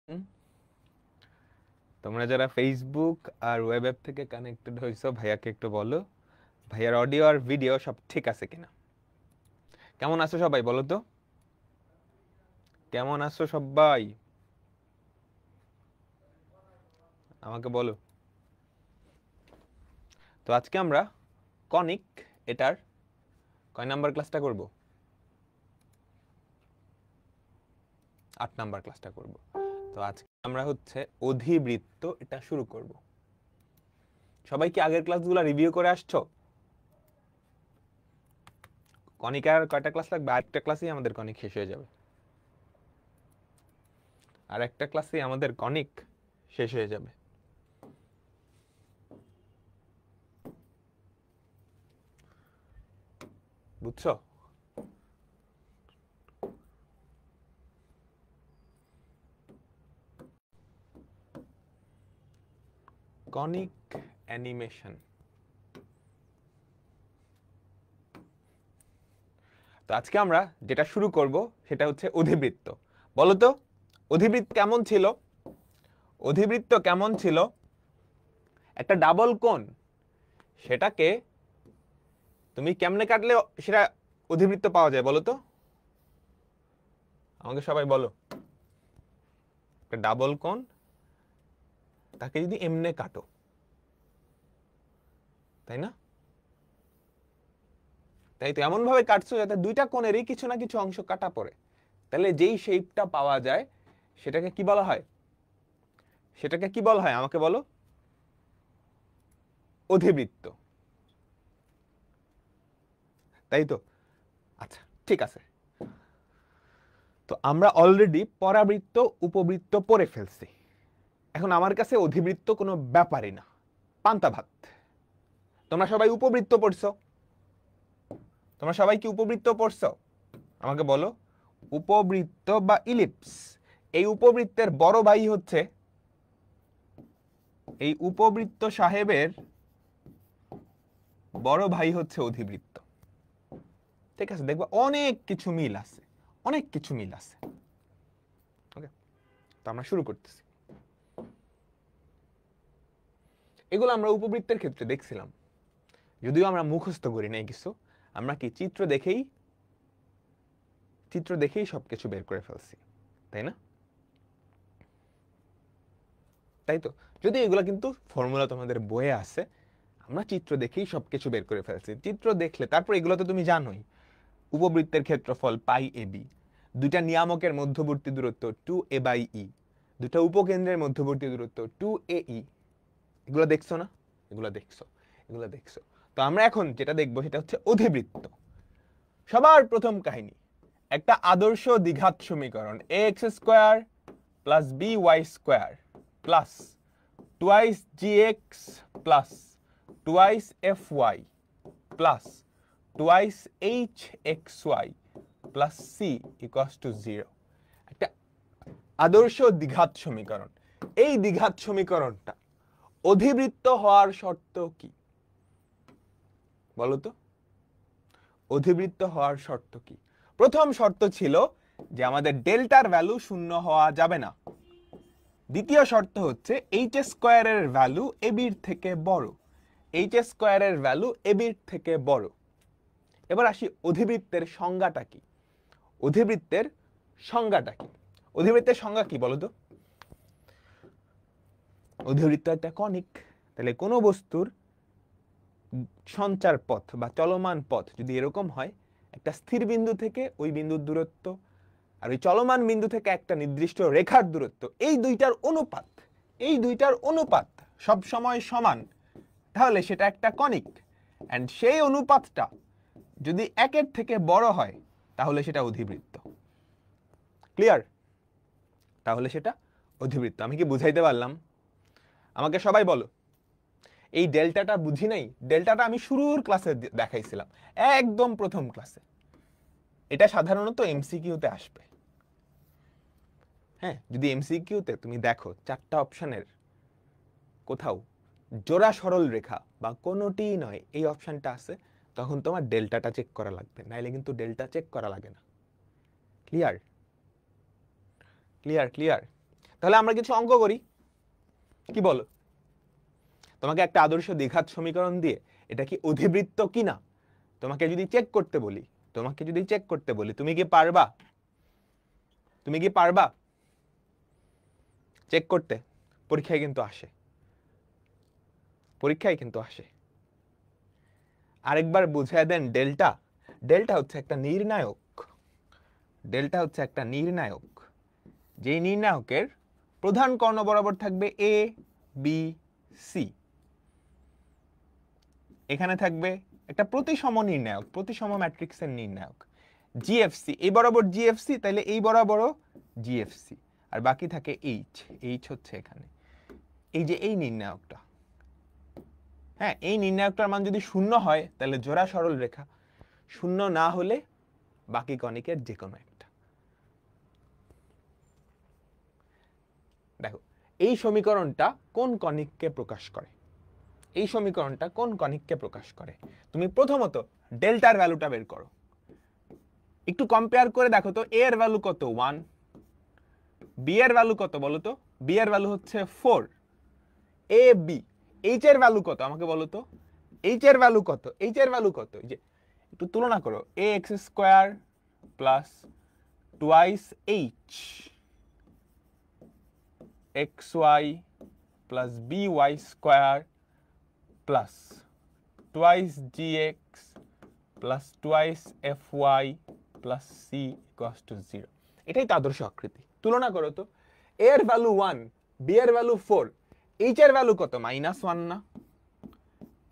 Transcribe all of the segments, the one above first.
হুম, তোমরা যারা ফেসবুক আর web app থেকে কানেক্টেড হয়েছো ভাইয়াকে একটু বলো ভাইয়ার অডিও আর ভিডিও সব ঠিক আছে কিনা। কেমন আছো সবাই বলো তো, কেমন আছো সবাই আমাকে বলো। তো আজকে আমরা কনিক এটার কয় নাম্বার ক্লাসটা করব? 8 নাম্বার ক্লাসটা করব। তো আজকে আমরা হচ্ছে অধিবৃত্ত এটা শুরু করব। সবাই কি আগের ক্লাসগুলো রিভিউ করে আসছো? কনিকার কয়টা ক্লাস লাগবে? আরেকটা ক্লাসেই আমাদের কনিক শেষ হয়ে যাবে। আর একটা ক্লাসেই আমাদের কনিক শেষ হয়ে যাবে। বুঝছো? Conic animation. তো আজকে আমরা যেটা শুরু করব সেটা হচ্ছে অধিবৃত্ত। বলো তো অধিবৃত্ত কেমন ছিল? অধিবৃত্ত কেমন ছিল? একটা ডাবল কোণ, সেটাকে তুমি কেমনে কাটলে সেটা অধিবৃত্ত পাওয়া যায় বলো তো, আমাকে সবাই বলো। একটা ডাবল কোণ, তাকে যদি এমনে কাটো, তাই না? তাই তো এমন ভাবে কাটছো যাতে দুইটা কোণেরই কিছু না কিছু অংশ কাটা পড়ে, তাহলে যেই শেপটা পাওয়া যায় সেটাকে কি বলা হয়? সেটাকে কি বলা হয় আমাকে বলো? অধিবৃত্ত, তাই তো? আচ্ছা, ঠিক আছে। তো আমরা অলরেডি পরাবৃত্ত উপবৃত্ত পড়ে ফেলছি। এখন আমার কাছে অধিবৃত্ত কোনো ব্যাপারই না, পান্তা ভাত। তোমরা সবাই উপবৃত্ত পড়ছো? তোমরা সবাই কি উপবৃত্ত পড়ছো আমাকে বলো? উপবৃত্ত বা ইলিপস, এই উপবৃত্তের বড় ভাই হচ্ছে, এই উপবৃত্ত সাহেবের বড় ভাই হচ্ছে অধিবৃত্ত। ঠিক আছে, দেখবো অনেক কিছু মিল আছে, অনেক কিছু মিল আছে। ওকে, তো আমরা শুরু করতেছি। এগুলো আমরা উপবৃত্তের ক্ষেত্রে দেখছিলাম, যদিও আমরা মুখস্থ করি নাই কিছু, আমরা কি চিত্র দেখেই সবকিছু বের করে ফেলছি, তাই না? তাই তো, যদি এগুলো কিন্তু ফর্মুলা তোমাদের বইয়ে আছে, আমরা চিত্র দেখেই সবকিছু বের করে ফেলছি। চিত্র দেখলে তারপর এগুলো তো তুমি জানোই, উপবৃত্তের ক্ষেত্রফল পাই এ বি, দুইটা নিয়ামকের মধ্যবর্তী দূরত্ব 2a/e, দুটা উপকেন্দ্রের মধ্যবর্তী দূরত্ব 2ae। এগুলো দেখছো না? এগুলো দেখছো, এগুলো দেখছো। তো আমরা এখন যেটা দেখবো সেটা হচ্ছে অধিবৃত্ত। সবার প্রথম কাহিনী, একটা আদর্শ দ্বিঘাত সমীকরণ ax² + by² plus twice gx plus twice fy plus twice hxy plus c = 0। একটা আদর্শ দ্বিঘাত সমীকরণ। এই দ্বিঘাত সমীকরণটা অধিবৃত্ত হওয়ার শর্ত কি বলতো? অধিবৃত্ত হওয়ার শর্ত কি? প্রথম শর্ত ছিল যে আমাদের ডেল্টার ভ্যালু শূন্য হওয়া যাবে না। দ্বিতীয় শর্ত হচ্ছে h² এর ভ্যালু ab এর থেকে বড়, h² এর ভ্যালু ab এর থেকে বড়। এবার আসি অধিবৃত্তের সংজ্ঞাটা কি? অধিবৃত্তের সংজ্ঞাটা কি? অধিবৃত্তের সংজ্ঞা কি বলতো? অধিবৃত্ত একটা কনিক, তাহলে কোনো বস্তুর সঞ্চার পথ বা চলমান পথ যদি এরকম হয়, একটা স্থির বিন্দু থেকে ওই বিন্দুর দূরত্ব আর ওই চলমান বিন্দু থেকে একটা নির্দিষ্ট রেখার দূরত্ব, এই দুইটার অনুপাত সব সময় সমান, তাহলে সেটা একটা কনিক। এন্ড সেই অনুপাতটা যদি 1-এর থেকে বড় হয় তাহলে সেটা অধিবৃত্ত। ক্লিয়ার? তাহলে সেটা অধিবৃত্ত। আমি কি বুঝাইতে পারলাম? আমাকে সবাই বলো। এই ডেল্টাটা বুঝি নাই, ডেল্টাটা আমি শুরুর ক্লাসে দেখাইছিলাম, একদম প্রথম ক্লাসে। এটা সাধারণত এমসিকিউতে আসবে। হ্যাঁ, যদি এমসিকিউতে তুমি দেখো 4টা অপশনের কোথাও জোড়া সরল রেখা বা কোনোটিই নয় এই অপশনটা আছে, তখন তোমার ডেল্টাটা চেক করা লাগবে, নাইলে কিন্তু ডেল্টা চেক করা লাগে না। ক্লিয়ার? ক্লিয়ার? ক্লিয়ার? তাহলে আমরা কিছু অঙ্ক করি, কি বলো? তোমাকে একটা আদর্শ দ্বিঘাত সমীকরণ দিয়ে এটা কি অধিবৃত্ত কিনা তোমাকে যদি চেক করতে বলি, তুমি কি পারবা? চেক করতে? পরীক্ষায় কিন্তু আসে। আরেকবার বুঝিয়ে দেন ডেল্টা। ডেল্টা হচ্ছে একটা নির্ণায়ক, যেই নির্ণায়কের প্রধান কর্ণ বরাবর থাকবে এ বি সি। এখানে থাকবে একটা প্রতিসম ম্যাট্রিক্সের নির্ণায়ক জিএফসি, এই বরাবর জিএফসি, তাহলে এই বরাবর জিএফসি, আর বাকি থাকে এইচ হচ্ছে এখানে। এই যে এই নির্ণায়কটা, হ্যাঁ, এই নির্ণায়কটার মান যদি 0 হয় তাহলে জোড়া সরল রেখা, 0 না হলে বাকি কণিকের যে কোনো একটা। দেখো এই সমীকরণটা কোন কণিককে প্রকাশ করে? তুমি প্রথমত ডেল্টার ভ্যালুটা বের করো, একটু কম্পেয়ার করে দেখো তো। এ এর ভ্যালু কত? 1। বি এর ভ্যালু কত বলো তো? বি এর ভ্যালু হচ্ছে 4। A B. এইচ এর ভ্যালু কত আমাকে বলো তো? এইচ এর ভ্যালু কত? এই যে একটু তুলনা করো। A x square plus twice H x y plus b y square plus twice g x plus twice f y plus c equals to 0। এটাই তো আদর্শ আকৃতি। তুলনা করো তো। এ এর ভ্যালু 1, বি এর ভ্যালু 4, এইচ এর ভ্যালু কত? -1 না?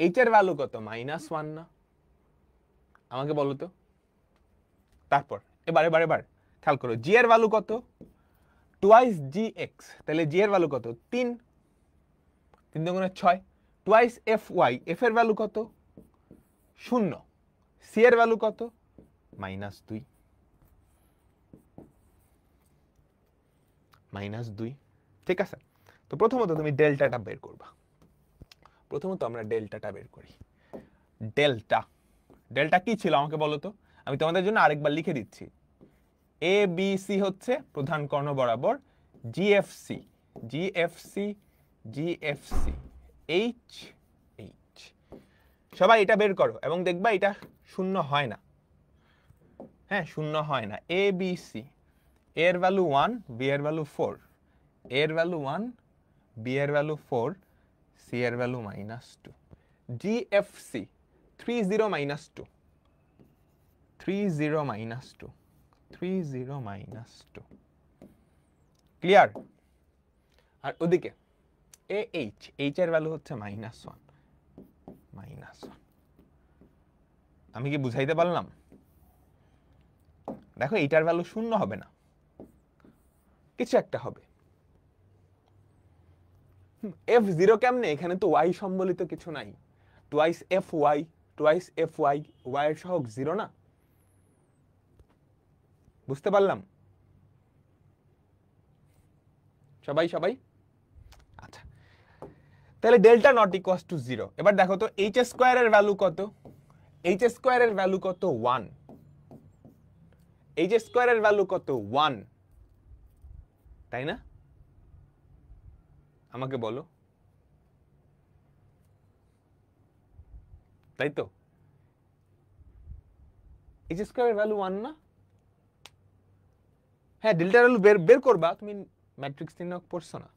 এইচ এর ভ্যালু কত? -1 না? আমাকে বলো তো। তারপর এবার খেয়াল করো, জি এর ভ্যালু কত? টুয়াইস জি এক্স, তাহলে জি এর ভ্যালু কত? 3, 3 দুগুণে 6। টুয়াইস এফ ওয়াই, এফ এর ভ্যালু কত? 0। সি এর ভ্যালু কত? -2, -2। ঠিক আছে, তো প্রথমত তুমি ডেল্টাটা বের করবা। আমরা ডেল্টাটা বের করি। ডেল্টা কি ছিল আমাকে বলো তো? আমি তোমাদের জন্য আরেকবার লিখে দিচ্ছি। এ বি সি হচ্ছে প্রধান কর্ণ বরাবর জিএফসি, এইচ। সবাই এটা বের করো এবং দেখবা এটা 0 হয় না। হ্যাঁ, 0 হয় না। এ বি সি, এর ভ্যালু 1, বি এর ভ্যালু 4, এর ভ্যালু 1, বি এর ভ্যালু 4, সি এর ভ্যালু -2। জিএফসি 30 -2, 30 -2। ক্লিয়ার? আর ওদিকে এ এইচ এর ভ্যালু হচ্ছে -1। আমি কি বুঝাইতে পারলাম? দেখো এইটার ভ্যালু 0 হবে না, কিছু একটা হবে। F0 কেমনে? এখানে তো y সম্বলিত কিছু নাই। টুয়াইস এফ ওয়াই, y এর সহগ 0 না? বুঝতে পারলাম সবাই? আচ্ছা, তাহলে ডেল্টা নট ইকুয়ালস টু 0। এবার দেখো তো এইচ স্কোয়ার এর ভ্যালু কত? এইচ স্কোয়ার এর ভ্যালু কত? 1। এইচ স্কোয়ার এর ভ্যালু কত? 1, তাই না? আমাকে বলো, তাই তো? এইচ স্কোয়ার এর ভ্যালু 1 না? হ্যাঁ, ডেল্টার ভ্যালু বের করবা। তুমি ম্যাট্রিক্স নির্ণায়ক পড়ছো না?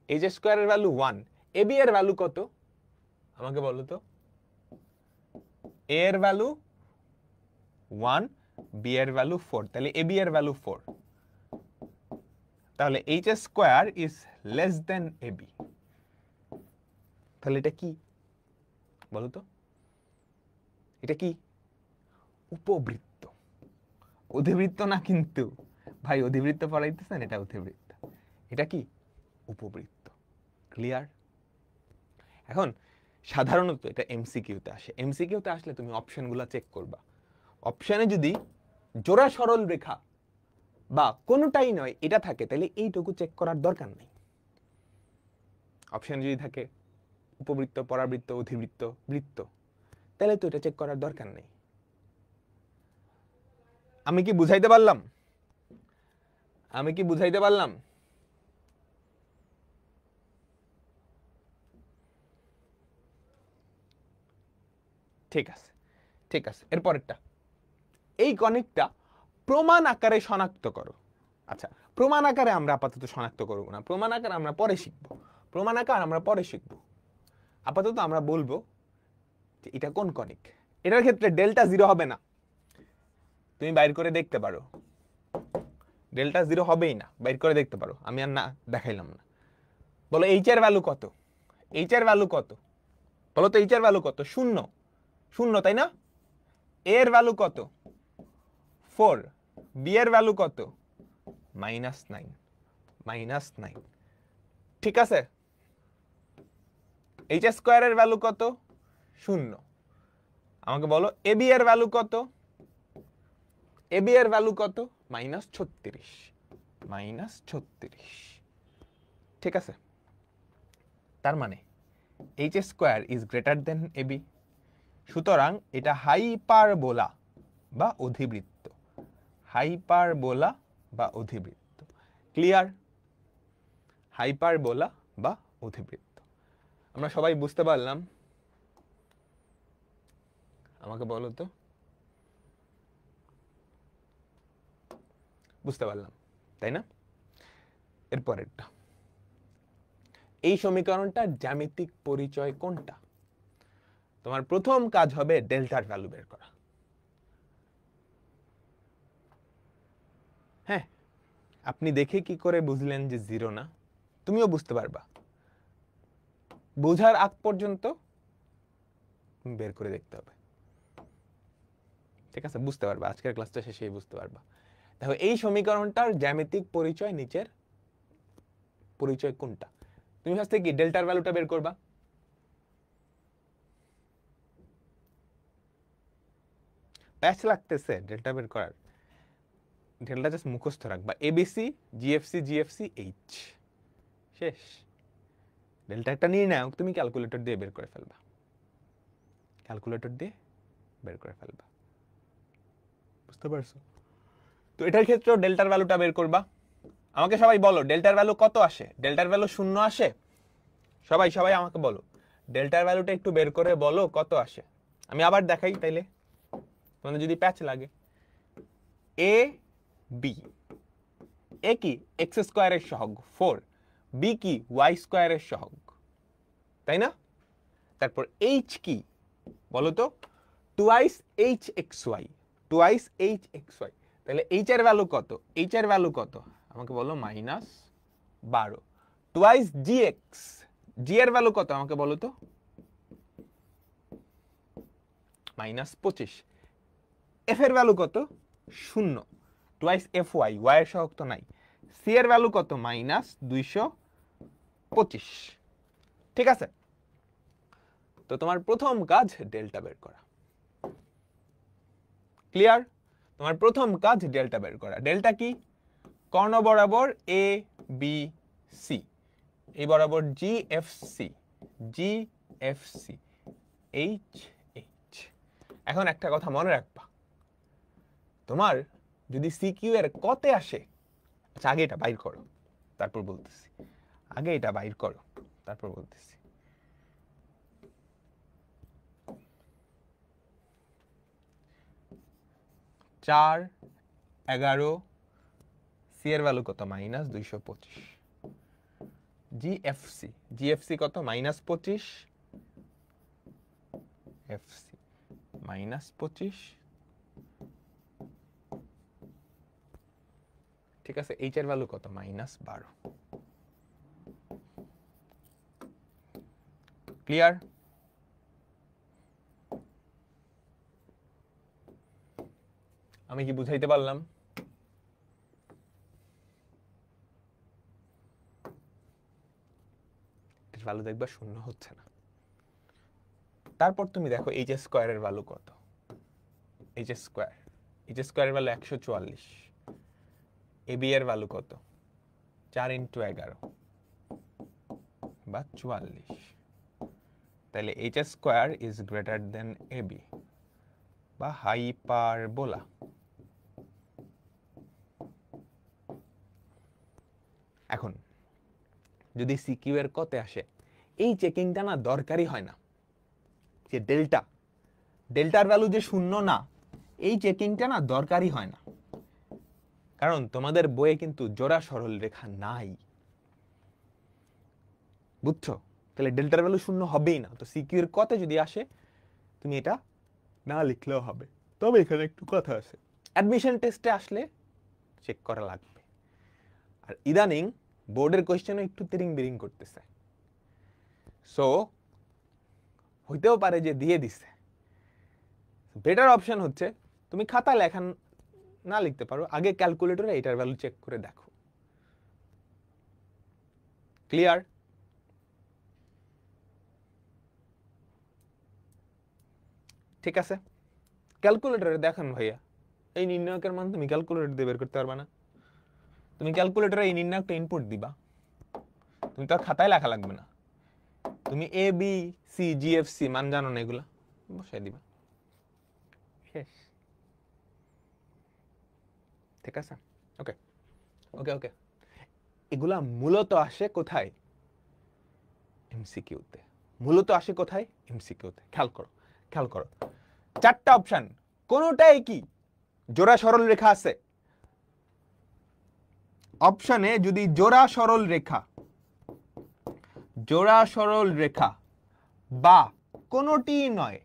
এইচ স্কোয়ার এর ভ্যালু 1, এ বি এর ভ্যালু কত আমাকে বলো তো? এ এর ভ্যালু 1, বি এর ভ্যালু 4, তাহলে এ বি এর ভ্যালু 4। তাহলে H square is less than A B. তাহলে এটা কি বলো তো? এটা কি? উপবৃত্ত। অধিবৃত্ত না কিন্তু ভাই, অধিবৃত্ত পড়াইতেছেন, এটা অধিবৃত্ত। এটা কি? উপবৃত্ত। ক্লিয়ার? এখন সাধারণত এটা এমসিকিউতে আসে। এমসিকিউতে আসলে তুমি অপশনগুলো চেক করবা। অপশনে যদি জোড়া সরল রেখা বা কোনোটাই নয় এটা থাকে, তাহলে এইটুকু চেক করার দরকার নেই। অপশন যদি থাকে উপবৃত্ত, পরাবৃত্ত, অধিবৃত্ত, বৃত্ত, তাহলে তো এটা চেক করার দরকার নেই। আমি কি বুঝাইতে পারলাম? ঠিক আছে, ঠিক আছে। এরপরেরটা, এই কনিকটা প্রমাণ আকারে শনাক্ত করো। আচ্ছা, প্রমাণ আকারে আমরা আপাতত শনাক্ত করব না, প্রমাণ আকারে আমরা পরে শিখব। প্রমাণ আকার আমরা পরে শিখব। আপাতত আমরা বলবো যে এটা কোন কনিক। এটার ক্ষেত্রে ডেল্টা জিরো হবে না, তুমি বাইর করে দেখতে পারো। ডেল্টা জিরো হবেই না, বাইর করে দেখতে পারো, আমি আর না দেখাইলাম না। বলো এইচ এর ভ্যালু কত? এইচ এর ভ্যালু কত? বলো তো এইচ এর ভ্যালু কত? শূন্য, শূন্য তাই না? এ এর ভ্যালু কত? 4। বি এর ভ্যালু কত? -9, -9। ঠিক আছে। এইচ স্কোয়ার এর ভ্যালু কত? শূন্য। আমাকে বলো এ বি এর ভ্যালু কত? এ বি এর ভ্যালু কত? -36, -36। ঠিক আছে, তার মানে H square is greater than A B. সুতরাং এটা হাইপারবোলা বা অধিবৃত্ত, হাইপারবোলা বা অধিবৃত্ত। ক্লিয়ার? হাইপারবোলা বা অধিবৃত্ত। আমরা সবাই বুঝতে পারলাম? আমাকে বলো তো, বুঝতে পারলাম তাই না? এরপরেরটা, এই সমীকরণটার জ্যামিতিক পরিচয় কোনটা? তোমার প্রথম কাজ হবে ডেল্টার ভ্যালু বের করা। হ্যাঁ, আপনি দেখে কি করে বুঝলেন যে জিরো না? তুমিও বুঝতে পারবা, বোঝার আগ পর্যন্ত বের করে দেখতে হবে। ঠিক আছে, বুঝতে পারবা, আজকের ক্লাসটা শেষেই বুঝতে পারবা। দেখো, এই সমীকরণটার জ্যামিতিক পরিচয় নিচের পরিচয় কোনটা? তুমি ফার্স্টে কি ডেল্টার ভ্যালুটা বের করবা। প্যাচ লাগতেছে ডেল্টা বের করার? ডেল্টা জাস্ট মুখস্থ রাখবা, এবিসি জিএফসি জিএফসি এইচ, শেষ। ডেল্টা একটা নির্ণায়ক, তুমি ক্যালকুলেটর দিয়ে বের করে ফেলবা, ক্যালকুলেটর দিয়ে বের করে ফেলবা। বুঝতে পারছো? তো এটার ক্ষেত্রেও ডেল্টার ভ্যালুটা বের করবা। আমাকে সবাই বলো ডেল্টার ভ্যালু কত আসে? ডেল্টার ভ্যালু শূন্য আসে? সবাই সবাই আমাকে বলো, ডেল্টার ভ্যালুটা একটু বের করে বলো কত আসে। আমি আবার দেখাই তাইলে, তোমাদের যদি প্যাচ লাগে। এ বি, এ কি এক্স স্কোয়ারের সহগ 4, বি কি ওয়াই স্কোয়ারের সহগ, তাই না? তারপর এইচ কি বলো তো? Twice H x Y, twice H x Y. তাহলে এইচ এর ভ্যালু কত? এইচ এর ভ্যালু কত আমাকে বলো? -12। টুয়াইস জি এক্স, জি এর ভ্যালু কত আমাকে বলো তো? -25। এফ এর ভ্যালু কত? 0। টুয়াইস এফ ওয়াই, ওয়াই এর সহগ তো নাই। সি এর ভ্যালু কত? -225। ঠিক আছে, তো তোমার প্রথম কাজ ডেল্টা বের করা। ক্লিয়ার? তোমার প্রথম কাজ ডেল্টা বের করা। ডেল্টা কি? কর্ণ বরাবর এ বি সি, এই বরাবর জি এফ সি, জি এফ সি, এইচ এইচ। এখন একটা কথা মনে রাখবা, তোমার যদি সি কিউ এর কতে আসে, আচ্ছা আগে এটা বাইর করো তারপর বলতেছি, আগে এটা বাইর করো তারপর বলতেছি। চার 11, সি এর ভ্যালু কত? -225। জিএফসি, জিএফসি কত? -25, এফসি -25। ঠিক আছে, এইচ এর ভ্যালু কত? -12। ক্লিয়ার? আমি কি বুঝাইতে পারলাম? ভ্যালু দেখবা শূন্য হচ্ছে না। তারপর তুমি দেখো এইচ স্কোয়ারের ভ্যালু কত? এইচ স্কোয়ার, এইচ স্কোয়ারের ভ্যালু 144। এ বি এর ভ্যালু কত? 4 × 11 বা 44। তাহলে H square is greater than A B বা হাইপারবোলা। এখন যদি সিকিউ এর কতে আসে, এই চেকিংটা না দরকারই হয় না, যে ডেল্টা ডেল্টার ভ্যালু যে শূন্য না, এই চেকিংটা না দরকারই হয় না, কারণ তোমাদের বইয়ে কিন্তু জোড়া সরল রেখা নাই। বুঝছো? তাহলে ডেল্টার ভ্যালু শূন্য হবেই না। তো সিকিউর কতে যদি আসে তুমি এটা না লিখলেও হবে, তবে এখানে একটু কথা আছে, অ্যাডমিশন টেস্টে আসলে চেক করা লাগবে। আর ইদানিং বোর্ডের কোয়েশ্চেনও একটু তিরিং বিরিং করতেছে, সো হইতেও পারে যে দিয়ে দিছে। বেটার অপশন হচ্ছে তুমি খাতায় লেখা না লিখতে পারো, আগে ক্যালকুলেটরে এটার ভ্যালু চেক করে দেখো। ক্লিয়ার? ঠিক আছে, ক্যালকুলেটরে দেখান ভাইয়া, এই নির্ণায়কের মান তুমি ক্যালকুলেটর দিয়ে বের করতে পারবা না? তুমি ক্যালকুলেটরে এই নির্ণায়কটা ইনপুট দিবা, তুমি তো আর খাতায় লেখা লাগবে না, তুমি a b c G F c মান জানো না, এগুলা বসাই দিবা, শেষ। ঠিক আছে, ওকে ওকে ওকে। এগুলা মূলত আসে কোথায়? এমসিকিউতে। মূলত আসে কোথায়? এমসিকিউতে। খেয়াল করো, খেয়াল করো, চারটা অপশন, কোনোটাই কি জোড়া সরল রেখা আছে? অপশনে যদি জোড়া সরল রেখা, জোড়া সরল রেখা বা কোনোটি নয়,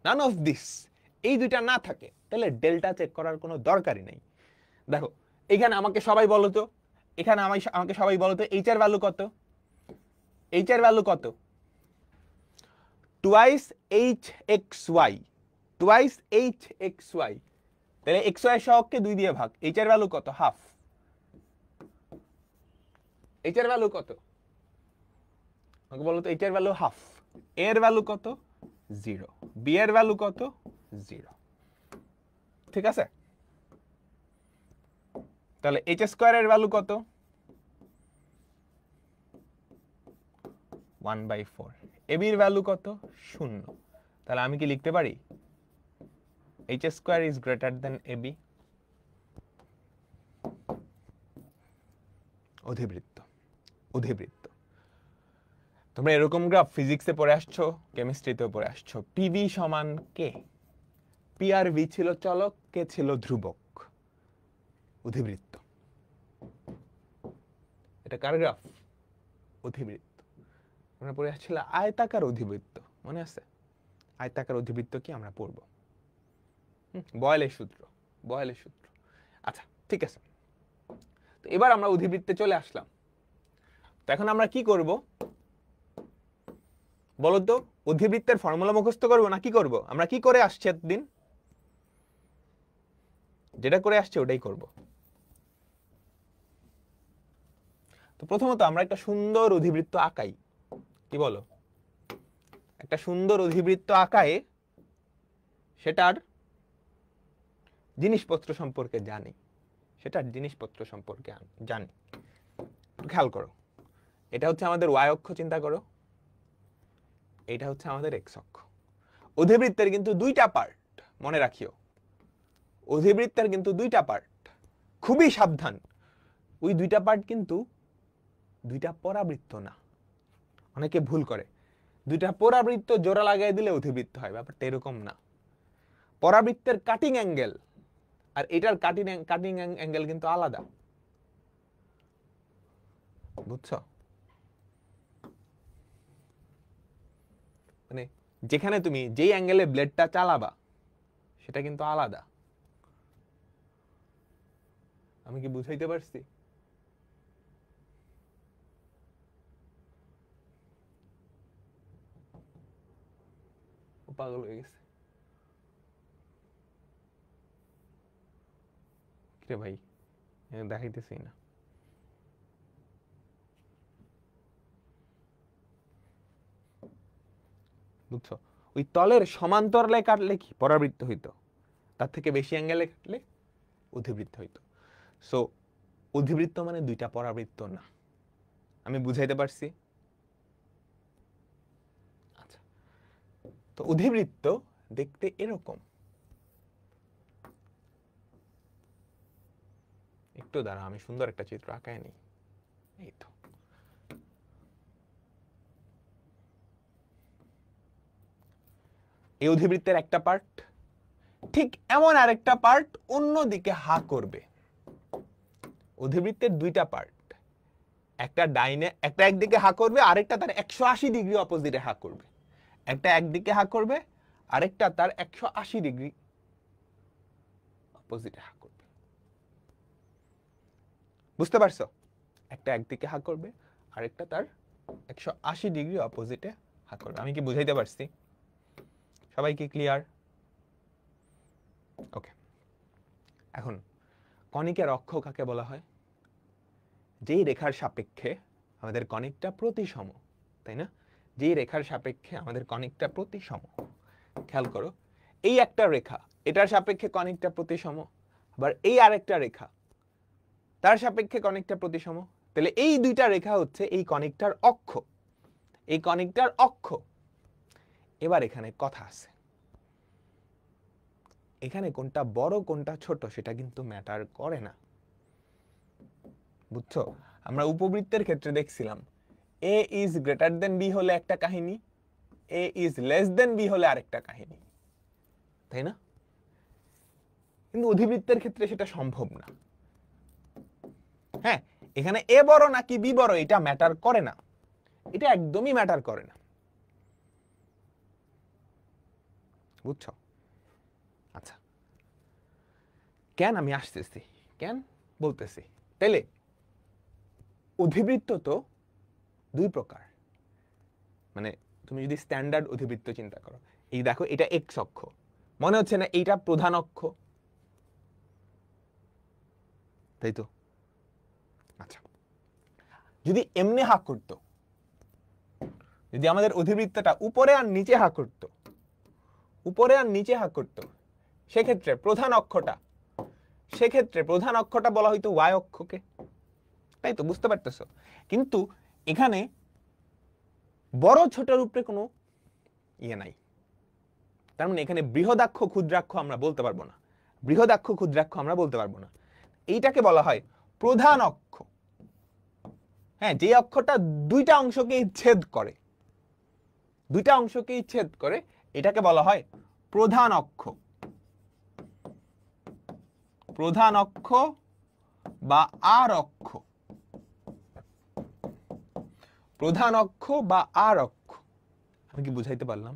নান অফ দিস, এই দুইটা না থাকে, তাহলে ডেল্টা চেক করার কোনো দরকারই নেই। দেখো এখানে আমাকে সবাই বলো তো, এখানে আমাকে সবাই বলো তো এইচ এর ভ্যালু কত? এইচ এর ভ্যালু কত? Twice H x Y, twice H x Y, তাহলে এক্স ওয়াই সহগকে 2 দিয়ে ভাগ, এইচ এর ভ্যালু কত? হাফ। এইচ এর ভ্যালু কত আমাকে বলো তো? এইচ এর ভ্যালু হাফ, এর ভ্যালু কত? 0, বি এর ভ্যালু কত? 0। ঠিক আছে, তাহলে এইচ স্কয়ার এর ভ্যালু কত? 1/4। এবি এর ভ্যালু কত? 0। তাহলে আমি কি লিখতে পারি h square is greater than a b? অধিবৃত্ত, অধিবৃত্ত। তোমরা এরকম গ্রাফ ফিজিক্সে পড়ে আসছো, কেমিস্ট্রিতেও পড়ে আসছো। পিভি সমান কে, পি আর ভি ছিল চলক, কে ছিল ধ্রুবক। অধিবৃত্ত, এটা কার গ্রাফ? অধিবৃত্ত। আমরা পড়ে আসছিল আয়তাকার অধিবৃত্ত, মনে আছে? আয়তাকার অধিবৃত্ত কি আমরা পড়বো, বয়েলের সূত্র, বয়েলের সূত্র। আচ্ছা ঠিক আছে, তো এবার আমরা অধিবৃত্তে চলে আসলাম। তো এখন আমরা কি করব বলতো? অধিবৃত্তের ফর্মুলা মুখস্থ করবো না কি করব? আমরা কি করে আসছি এতদিন? যেটা করে আসছে ওটাই করব। তো প্রথমত আমরা একটা সুন্দর অধিবৃত্ত আঁকাই, কি বলো? একটা সুন্দর অধিবৃত্ত আঁকায় সেটার জিনিসপত্র সম্পর্কে জানি, সেটার জিনিসপত্র সম্পর্কে জানি। খেয়াল করো, এটা হচ্ছে আমাদের ওয়াই অক্ষ, চিন্তা করো, এটা হচ্ছে আমাদের এক্স অক্ষ। অধিবৃত্তের কিন্তু 2টা পার্ট, মনে রাখিও, অধিবৃত্তের কিন্তু 2টা পার্ট। খুবই সাবধান, ওই 2টা পার্ট কিন্তু 2টা পরাবৃত্ত না। অনেকে ভুল করে, 2টা পরাবৃত্ত জোড়া লাগাই দিলে অধিবৃত্ত হয়, ব্যাপারটা এরকম না। পরাবৃত্তের কাটিং অ্যাঙ্গেল আর এটার কাটিং অ্যাঙ্গেল কিন্তু আলাদা, বুঝছো? মানে যেখানে তুমি যেই অ্যাঙ্গেলে ব্লেডটা চালাবা সেটা কিন্তু আলাদা। আমি কি বুঝাইতে পারছি? ও পাগল হয়ে গেছে কিরে ভাই, দেখাইতেছি না। বুঝছো? ওই তলের সমান্তরালে কাটলে কি পরাবৃত্ত হইতো, তার থেকে বেশি অ্যাঙ্গেলে কাটলে অধিবৃত্ত হইতো। সো অধিবৃত্ত মানে 2টা পরাবৃত্ত না। আমি বুঝাইতে পারছি? আচ্ছা, তো অধিবৃত্ত দেখতে এরকম। একটু দাঁড়া, আমি সুন্দর একটা চিত্র আঁকায় নিই। এই তো, এই অধিবৃত্তের একটা পার্ট, ঠিক এমন আরেকটা পার্ট অন্যদিকে হা করবে। অধিবৃত্তের দুইটা পার্ট, একটা ডাইনে, একটা একদিকে হা করবে, আরেকটা তার 180 ডিগ্রি অপোজিটে হা করবে। একটা একদিকে হা করবে, আরেকটা তার 180 ডিগ্রি অপোজিটে হা করবে। বুঝতে পারছো? একটা একদিকে হা করবে, আরেকটা তার 180 ডিগ্রি অপোজিটে হা করবে। আমি কি বুঝাইতে পারছি? সবাই কি ক্লিয়ার? ওকে, এখন কনিকের অক্ষ কাকে বলা হয়? যেই রেখার সাপেক্ষে আমাদের কনিকটা প্রতিসম, তাই না? যেই রেখার সাপেক্ষে আমাদের কনিকটা প্রতিসম। খেয়াল করো, এই একটা রেখা, এটার সাপেক্ষে কনিকটা প্রতিসম, আবার এই আরেকটা রেখা, তার সাপেক্ষে কনিকটা প্রতিসম। তাহলে এই দুইটা রেখা হচ্ছে এই কনিকটার অক্ষ, এই কনিকটার অক্ষ। এবার এখানে কথা আছে, এখানে কোনটা বড় কোনটা ছোট সেটা কিন্তু ম্যাটার করে না, বুঝছো? আমরা উপবৃত্তের ক্ষেত্রে দেখছিলাম a is greater than b হলে একটা কাহিনী, a is less than b হলে আরেকটা কাহিনী, তাই না? কিন্তু অধিবৃত্তের ক্ষেত্রে সেটা সম্ভব না। হ্যাঁ, এখানে a বড় নাকি b বড় এটা ম্যাটার করে না, এটা একদমই ম্যাটার করে না, বুঝছো? আচ্ছা, কেন আমি আসতেছি, কেন বলতেছি? তাইলে অধিবৃত্ত তো দুই প্রকার, মানে তুমি যদি স্ট্যান্ডার্ড অধিবৃত্ত চিন্তা করো, এই দেখো এটা এক্স অক্ষ, মনে হচ্ছে না এইটা প্রধান অক্ষ, তাই তো? আচ্ছা, যদি এমনি হাক করত, যদি আমাদের অধিবৃত্তটা উপরে আর নিচে হাক করত, উপরে আর নিচে হাক করত, সেক্ষেত্রে প্রধান অক্ষটা বলা হয়তো ওয়াই অক্ষকে, তাই তো? বুঝতে পারতেছো? কিন্তু এখানে বড় ছোটের উপরে কোনো ইয়ে নাই, তার মানে এখানে বৃহদাক্ষ ক্ষুদ্রাক্ষ আমরা বলতে পারবো না, বৃহদাক্ষ ক্ষুদ্রাক্ষ আমরা বলতে পারবো না। এইটাকে বলা হয় প্রধান অক্ষ। হ্যাঁ, যে অক্ষটা দুইটা অংশকেই ছেদ করে, দুইটা অংশকেই ছেদ করে, এটাকে বলা হয় প্রধান অক্ষ। প্রধান অক্ষ বা আর অক্ষ, প্রধান অক্ষ বা আর অক্ষ। আমি কি বুঝাইতে পারলাম?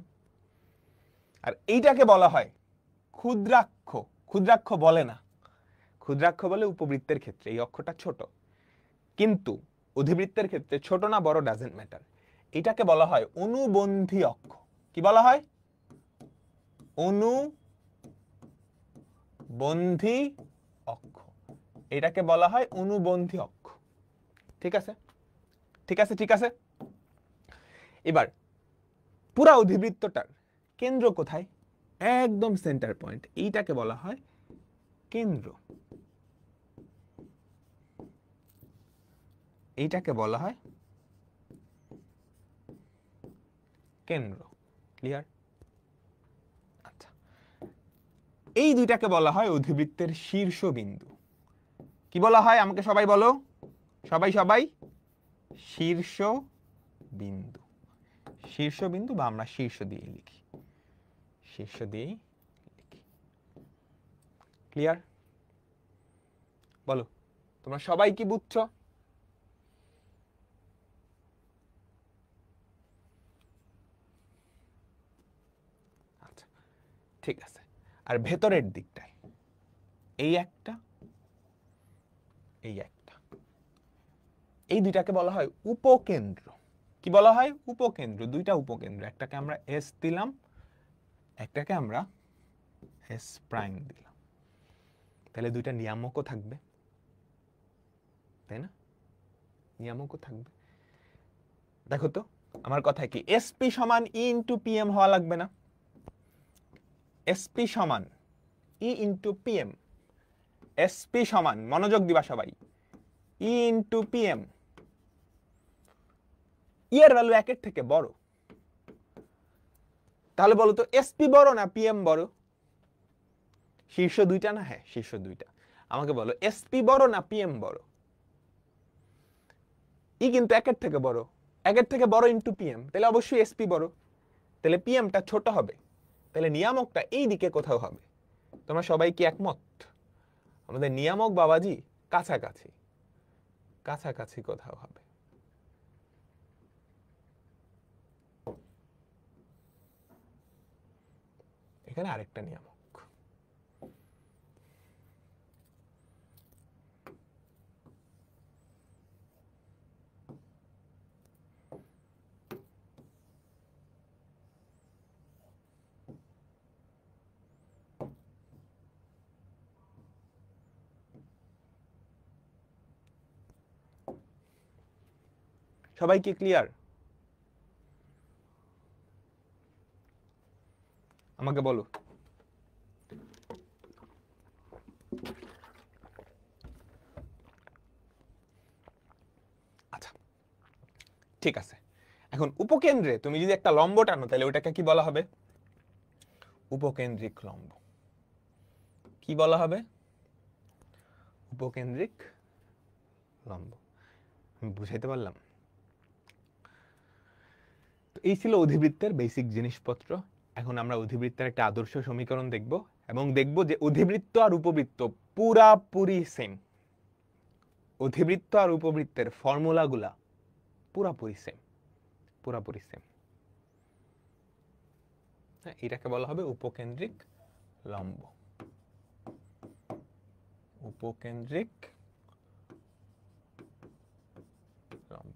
আর এইটাকে বলা হয় ক্ষুদ্রাক্ষ। ক্ষুদ্রাক্ষ বলে না, ক্ষুদ্রাক্ষ বলে উপবৃত্তের ক্ষেত্রে এই অক্ষটা ছোট, কিন্তু অধিবৃত্তের ক্ষেত্রে ছোট না বড় ডাজেন্ট ম্যাটার। এটাকে বলা হয় অনুবন্ধী অক্ষ। কি বলা হয়? অনুবন্ধী অক্ষ। এটাকে বলা হয় অনুবন্ধী অক্ষ। ঠিক আছে, ঠিক আছে, ঠিক আছে। এবার পুরা অধিবৃত্তটার কেন্দ্র কোথায়? একদম সেন্টার পয়েন্ট, এইটাকে বলা হয় কেন্দ্র। এইটাকে বলা হয় কেন্দ্র। ক্লিয়ার? আচ্ছা, এই দুইটাকে বলা হয় অধিবৃত্তের শীর্ষবিন্দু। কি বলা হয় আমাকে সবাই বলো, সবাই সবাই, শীর্ষবিন্দু। শীর্ষবিন্দু বা আমরা শীর্ষ দিয়ে লিখি, শীর্ষ দিয়েই লিখি। ক্লিয়ার? বলো তোমরা সবাই কি বুঝছো? আচ্ছা, ঠিক আছে। আর ভেতরের দিকটায় এই একটা, এই একটা, এই দুইটাকে বলা হয় উপকেন্দ্র। কি বলা হয়? উপকেন্দ্র। দুইটা উপকেন্দ্র, একটাকে আমরা এস দিলাম, একটাকে আমরা এস প্রাইম দিলাম। তাহলে দুইটা নিয়ামকও থাকবে, তাই না? নিয়ামকও থাকবে। দেখো তো আমার কথা কি, এসপি সমান ই ইন্টু পিএম হওয়া লাগবে না? এসপি সমান ই ইন্টু পিএম, এসপি সমান, মনোযোগ দিবা সবাই, ই ইন্টু পিএম। ই এর ভ্যালু একের থেকে বড়, তাহলে বলো তো এসপি বড় না পিএম বড়? শীর্ষ দুইটা না? হ্যাঁ, শীর্ষ দুইটা। আমাকে বলো এসপি বড় না পিএম বড়? ই কিন্তু একের থেকে বড়, একের থেকে বড় ইন্টু পিএম, তাহলে অবশ্যই এসপি বড়, তাহলে পিএমটা ছোট হবে। তাহলে নিয়ামকটা এই দিকে কোথাও হবে। তোমরা সবাই কি একমত? আমাদের নিয়ামক বাবাজি কাছাকাছি কাছাকাছি কোথাও হবে। এখানে আরেকটা নিয়ামক। সবাই কি ক্লিয়ার? আমাকে বলো। আচ্ছা ঠিক আছে, এখন উপকেন্দ্রে তুমি যদি একটা লম্ব টানো তাহলে ওটাকে কি বলা হবে? উপকেন্দ্রিক লম্ব। কি বলা হবে? উপকেন্দ্রিক লম্ব। আমি বুঝাইতে পারলাম? এই ছিল অধিবৃত্তের বেসিক জিনিসপত্র। এখন আমরা অধিবৃত্তের একটা আদর্শ সমীকরণ দেখব এবং দেখব যে অধিবৃত্ত আর উপবৃত্ত পুরাপুরি সেম। অধিবৃত্ত আর উপবৃত্তের ফর্মুলাগুলা পুরাপুরি সেম, পুরাপুরি সেম। হ্যাঁ, এটাকে বলা হবে উপকেন্দ্রিক লম্ব। উপকেন্দ্রিক লম্ব।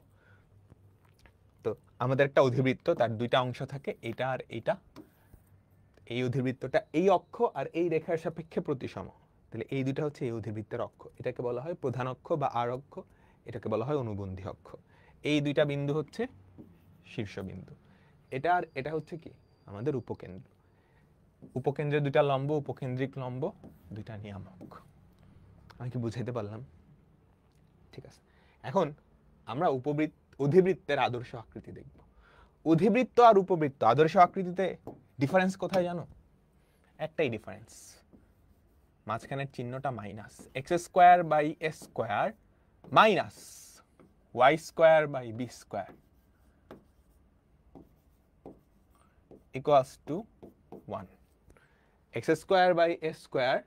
তো আমাদের একটা অধিবৃত্ত, তার দুইটা অংশ থাকে, এটা আর এটা। এই অধিবৃত্তটা এই অক্ষ আর এই রেখার সাপেক্ষে প্রতিসম। তাহলে এই দুইটা হচ্ছে এই অধিবৃত্তের অক্ষ। এটাকে বলা হয় প্রধান অক্ষ বা আর অক্ষ, এটাকে বলা হয় অনুবন্ধী অক্ষ। এই দুইটা বিন্দু হচ্ছে শীর্ষবিন্দু। এটা আর এটা হচ্ছে কি আমাদের উপকেন্দ্র। উপকেন্দ্রের দুইটা লম্ব, উপকেন্দ্রিক লম্ব, দুইটা নিয়ামক। আমি কি বুঝাইতে পারলাম? ঠিক আছে, এখন আমরা অধিবৃত্তের আদর্শ আকৃতি দেখব। অধিবৃত্ত আর উপবৃত্ত আদর্শ আকৃতিতে ডিফারেন্স কোথায় জানো? একটাই ডিফারেন্স, মাঝখানের চিহ্নটা minus. X square by S square minus Y square by B square equals to 1। X square by S square,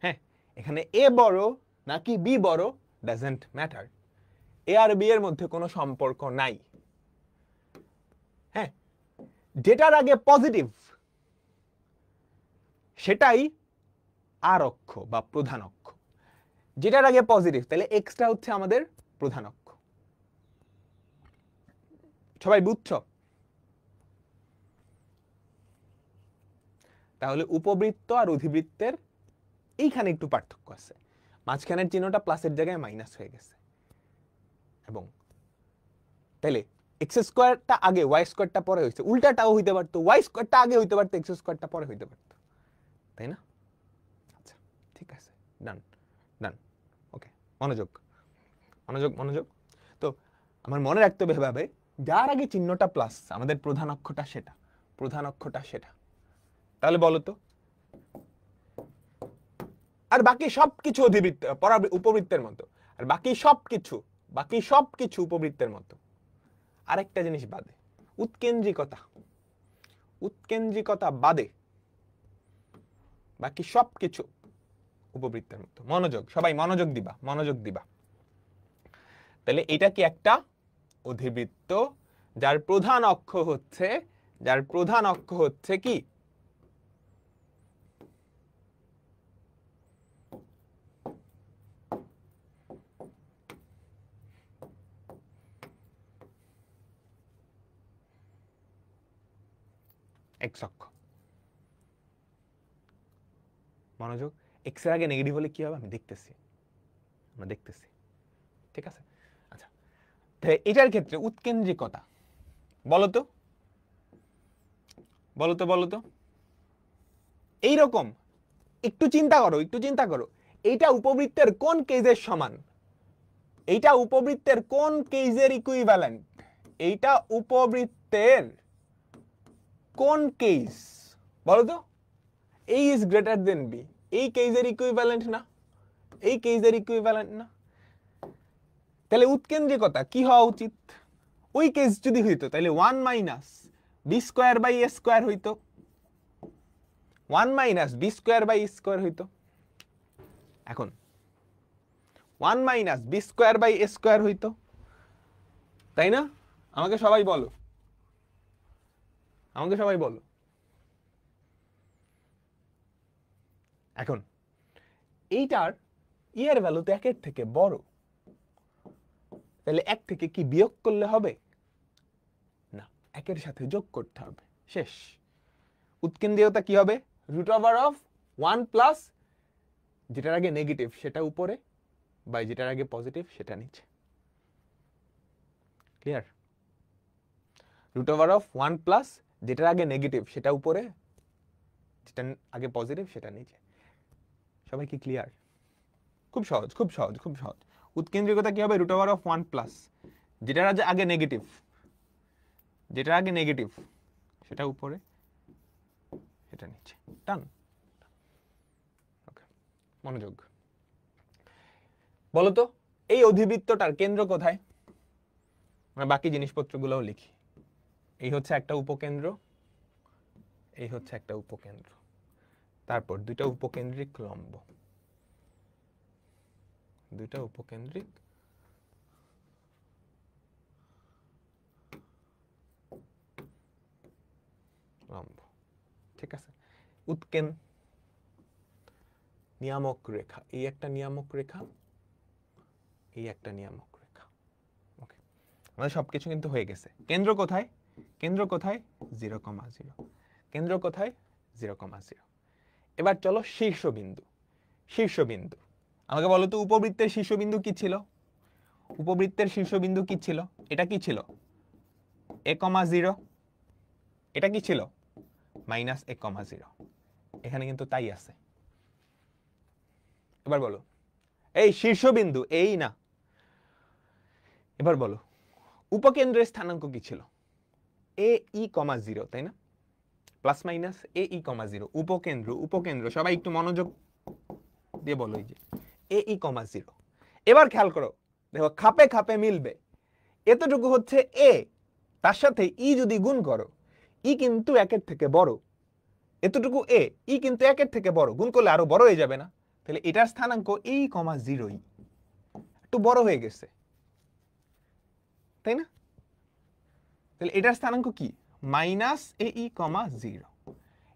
হ্যাঁ, এখানে এ বড় নাকি বি বড় ডাজন্ট ম্যাটার। এ আর বি এর মধ্যে কোনো সম্পর্ক নাই। হ্যাঁ, যেটার আগে পজিটিভ সেটাই আর অক্ষ বা প্রধান অক্ষ। যেটার আগে পজিটিভ, তাহলে এক্সটা হচ্ছে আমাদের প্রধান অক্ষ। সবাই বুঝছো? তাহলে উপবৃত্ত আর অধিবৃত্তের এইখানে একটু পার্থক্য আছে। মাঝখানের চিহ্নটা প্লাসের জায়গায় মাইনাস হয়ে গেছে। এবং তাহলে এক্স স্কোয়ারটা আগে ওয়াই স্কোয়ারটা পরে হয়েছে, উল্টাটাও হইতে পারতো, ওয়াই স্কোয়ারটা আগে হইতে পারতো, এক্স স্কোয়ারটা পরে হইতে পারতো, তাই না? আচ্ছা ঠিক আছে, ডান ডান, ওকে। মনোযোগ মনোযোগ মনোযোগ। তো আমার মনে রাখতে হবে এভাবে, যার আগে চিহ্নটা প্লাস আমাদের প্রধান অক্ষটা সেটা, প্রধান অক্ষটা সেটা। তাহলে বলো তো, আর বাকি সবকিছু অধিবৃত্ত উপবৃত্তের মতো, আর বাকি সবকিছু উপবৃত্তের মতো। আরেকটা জিনিস বাদে, উৎকেন্দ্রিকতা, উৎকেন্দ্রিকতা বাদে বাকি সবকিছু উপবৃত্তের মতো। মনোযোগ, সবাই মনোযোগ দিবা, মনোযোগ দিবা। তাহলে এটা কি একটা অধিবৃত্ত যার প্রধান অক্ষ হচ্ছে কি এক্স অক্ষ। মনোযোগ, এক্স এর আগে নেগেটিভ হলে কি হবে আমি দেখতেছি, আমরা দেখতেছি, ঠিক আছে? আচ্ছা, তাহলে এটার ক্ষেত্রে উৎকেন্দ্রিকতা বলতো বলতো বলতো এইরকম একটু চিন্তা করো, একটু চিন্তা করো, এইটা উপবৃত্তের কোন কেজের সমান? এইটা উপবৃত্তের কোন কেজের ইকুইভ্যালেন্ট? এইটা উপবৃত্তের কোন কেজ বলতো? A is greater than B, এই কেজের ইকুইভ্যালেন্ট না? এই কেজের ইকুইভ্যালেন্ট না? তাহলে উৎকেন্দ্রিকতা কি হওয়া উচিত? ওই কেস যদি হইতো তাহলে 1 minus B square by A square হইতো, 1 minus B square by A square হইতো। এখন 1 minus B square by A square হইতো, তাই না? আমাকে সবাই বলো, আমাকে সবাই বলো। এখন এইটার এর ভ্যালু তো 1 এর থেকে বড়, তাহলে 1 থেকে কি বিয়োগ করলে হবে না, 1 এর সাথে যোগ করতে হবে, শেষ। উৎকেন্দ্রীয়তা কি হবে? রুট ওভার অফ 1 প্লাস যেটার আগে নেগেটিভ সেটা উপরে, বাই যেটার আগে পজিটিভ সেটা নিচে। Clear? Root over of 1 plus যেটার আগে নেগেটিভ সেটা উপরে, যেটা আগে পজিটিভ সেটা নিচে। সবাই কি ক্লিয়ার? খুব সহজ, খুব সহজ, খুব সহজ। উৎকেন্দ্রিকতা কি হবে? রুট ওভার অফ 1 প্লাস যেটার আগে নেগেটিভ, যেটার আগে নেগেটিভ সেটা উপরে, সেটা নিচে। ডান। ওকে, মনোযোগ। বলতো এই অধিবৃত্তটার কেন্দ্র কোথায়? আমরা বাকি জিনিসপত্রগুলোও লিখি। এই হচ্ছে একটা উপকেন্দ্র, এই হচ্ছে একটা উপকেন্দ্র, তারপর দুইটা উপকেন্দ্রিক লম্ব, দুইটা উপকেন্দ্রিক লম্ব। ঠিক আছে? নিয়ামক রেখা, এই একটা নিয়ামক রেখা, এই একটা নিয়ামক রেখা। ওকে, আমাদের সবকিছু কিন্তু হয়ে গেছে। কেন্দ্র কোথায়? কেন্দ্র কোথায়? 0,0। কেন্দ্র কোথায়? 0,0। এবার চলো শীর্ষবিন্দু। শীর্ষবিন্দু আমাকে বলো তো, উপবৃত্তের শীর্ষবিন্দু কি ছিল? উপবৃত্তের শীর্ষবিন্দু কি ছিল? এটা কি ছিল? a,0। এটা কি ছিল? -a,0। এখানে কিন্তু তাই আছে। এবার বলো, এই শীর্ষবিন্দু এই না। এবার বলো উপকেন্দ্রের স্থানাঙ্ক কি ছিল? ae,0, তাই না? Plus minus ae,0। উপকেন্দ্র, উপকেন্দ্র সবাই একটু মনোযোগ দিয়ে বলো, এই যে ae,0। এবার খেয়াল করো, দেখো খাপে খাপে মিলবে। এতটুকু হচ্ছে a, তার সাথে ই যদি গুণ করো, ই কিন্তু 1 এর থেকে বড়। এতটুকু a, ই কিন্তু 1 এর থেকে বড়, গুণ করলে আরো বড় হয়ে যাবে না? তাহলে এটার স্থানাঙ্ক a,0, একটু বড় হয়ে গেছে, তাই না? তাহলে এটার স্থানাঙ্ক কি? -ae,0।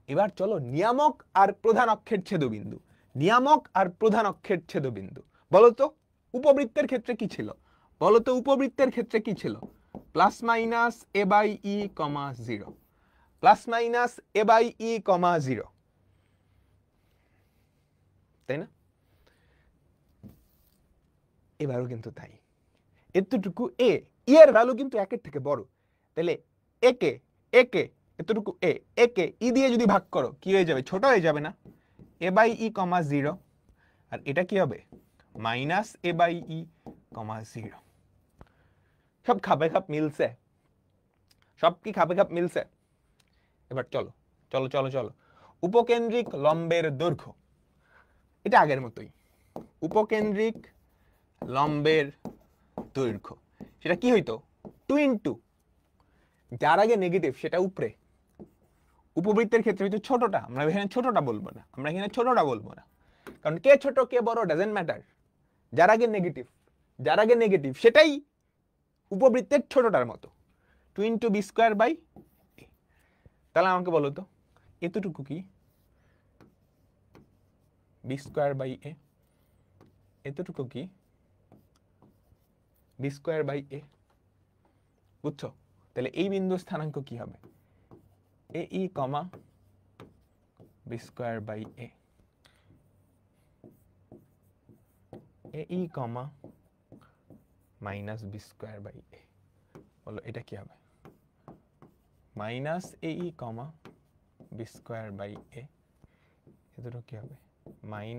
এবার চলো নিয়ামক আর প্রধান অক্ষের ছেদবিন্দু, নিয়ামক আর প্রধান অক্ষের ছেদবিন্দু। বলো তো উপবৃত্তের ক্ষেত্রে কি ছিল? বলো তো উপবৃত্তের ক্ষেত্রে কি ছিল? +-a/e,0, +-a/e,0, তাই না? এবারও কিন্তু তাই। এতটুকু a, এর ভ্যালু কিন্তু 1 এর থেকে বড়, তাহলে একে এতটুকু একে ই দিয়ে যদি ভাগ করো কি হয়ে যাবে? ছোট হয়ে যাবে না? a/e,0। আর এটা কি হবে? -a/e,0। সব খাপে খাপ মিলছে, সব কি খাপে খাপ মিলছে? এবার চলো চলো চলো চলো উপকেন্দ্রিক লম্বের দৈর্ঘ্য, এটা আগের মতোই। উপকেন্দ্রিক লম্বের দৈর্ঘ্য সেটা কি হইতো? 2 যার আগে নেগেটিভ সেটা উপরে। উপবৃত্তের ক্ষেত্রে হয়তো ছোটটা, আমরা এখানে ছোটটা বলবো না, আমরা এখানে ছোটটা বলবো না, কারণ কে ছোট কে বড় ডাজেন্ট ম্যাটার। যার আগে নেগেটিভ, যার আগে নেগেটিভ সেটাই উপবৃত্তের ছোটটার মতো। 2 b²/a। তাহলে আমাকে বলো তো এতটুকু কি? b²/a। এতটুকু কি? b²/a। বুঝছো? তাহলে এই বিন্দুর স্থানাঙ্ক কি হবে? ae, b²/a। ae, -b²/a। বলো এটা কি হবে? -ae, b²/a। এতটুকু কি হবে? -ae,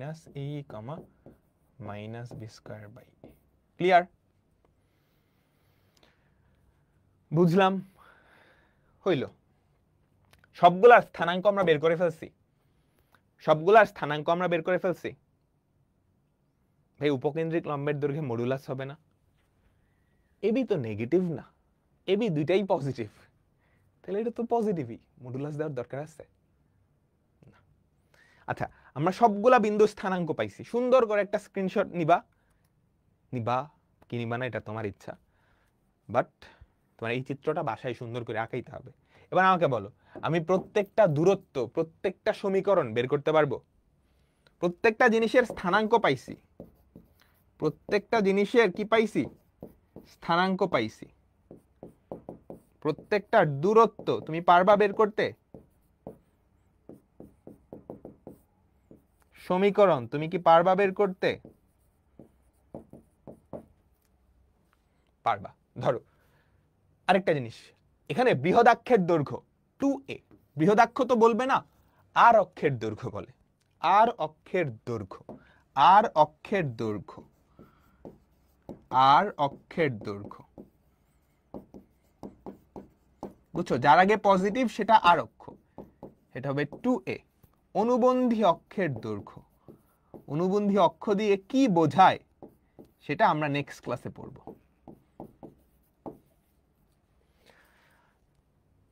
b²/a। ক্লিয়ার? বুঝলাম? হইল? সবগুলার স্থানাঙ্ক আমরা বের করে ফেলছি, সবগুলার স্থানাঙ্ক আমরা বের করে ফেলছি। ভাই উপকেন্দ্রিক লম্বের দৈর্ঘ্যে মডুলাস হবে না? এবি তো নেগেটিভ না, এবি দুইটাই পজিটিভ, তাহলে এটা তো পজিটিভই, মডুলাস দেওয়ার দরকার আছে? আচ্ছা, আমরা সবগুলা বিন্দু স্থানাঙ্ক পাইছি, সুন্দর করে একটা স্ক্রিনশট নিবা কি নিবা না এটা তোমার ইচ্ছা, বাট তোমার এই চিত্রটা বাসায় সুন্দর করে আঁকাইতে হবে। এবার আমাকে বলো, আমি প্রত্যেকটা দূরত্ব, প্রত্যেকটা সমীকরণ বের করতে পারবো? প্রত্যেকটা জিনিসের স্থানাঙ্ক পাইছি, প্রত্যেকটা জিনিসের কি পাইছি? স্থানাঙ্ক পাইছি। প্রত্যেকটা দূরত্ব তুমি পারবা বের করতে? সমীকরণ তুমি কি পারবা বের করতে? পারবা। ধরো আরেকটা জিনিস, এখানে বৃহদাক্ষের দৈর্ঘ্য 2a, বৃহদাক্ষ তো বলবে না, আর অক্ষের দৈর্ঘ্য বলে, আর অক্ষের দৈর্ঘ্য, আর অক্ষের দৈর্ঘ্য, আর অক্ষের দৈর্ঘ্য, বুঝছো? যার আগে পজিটিভ সেটা আর অক্ষ, এটা হবে 2a। অনুবন্ধী অক্ষের দৈর্ঘ্য, অনুবন্ধী অক্ষ দিয়ে কি বোঝায় সেটা আমরা নেক্সট ক্লাসে পড়ব।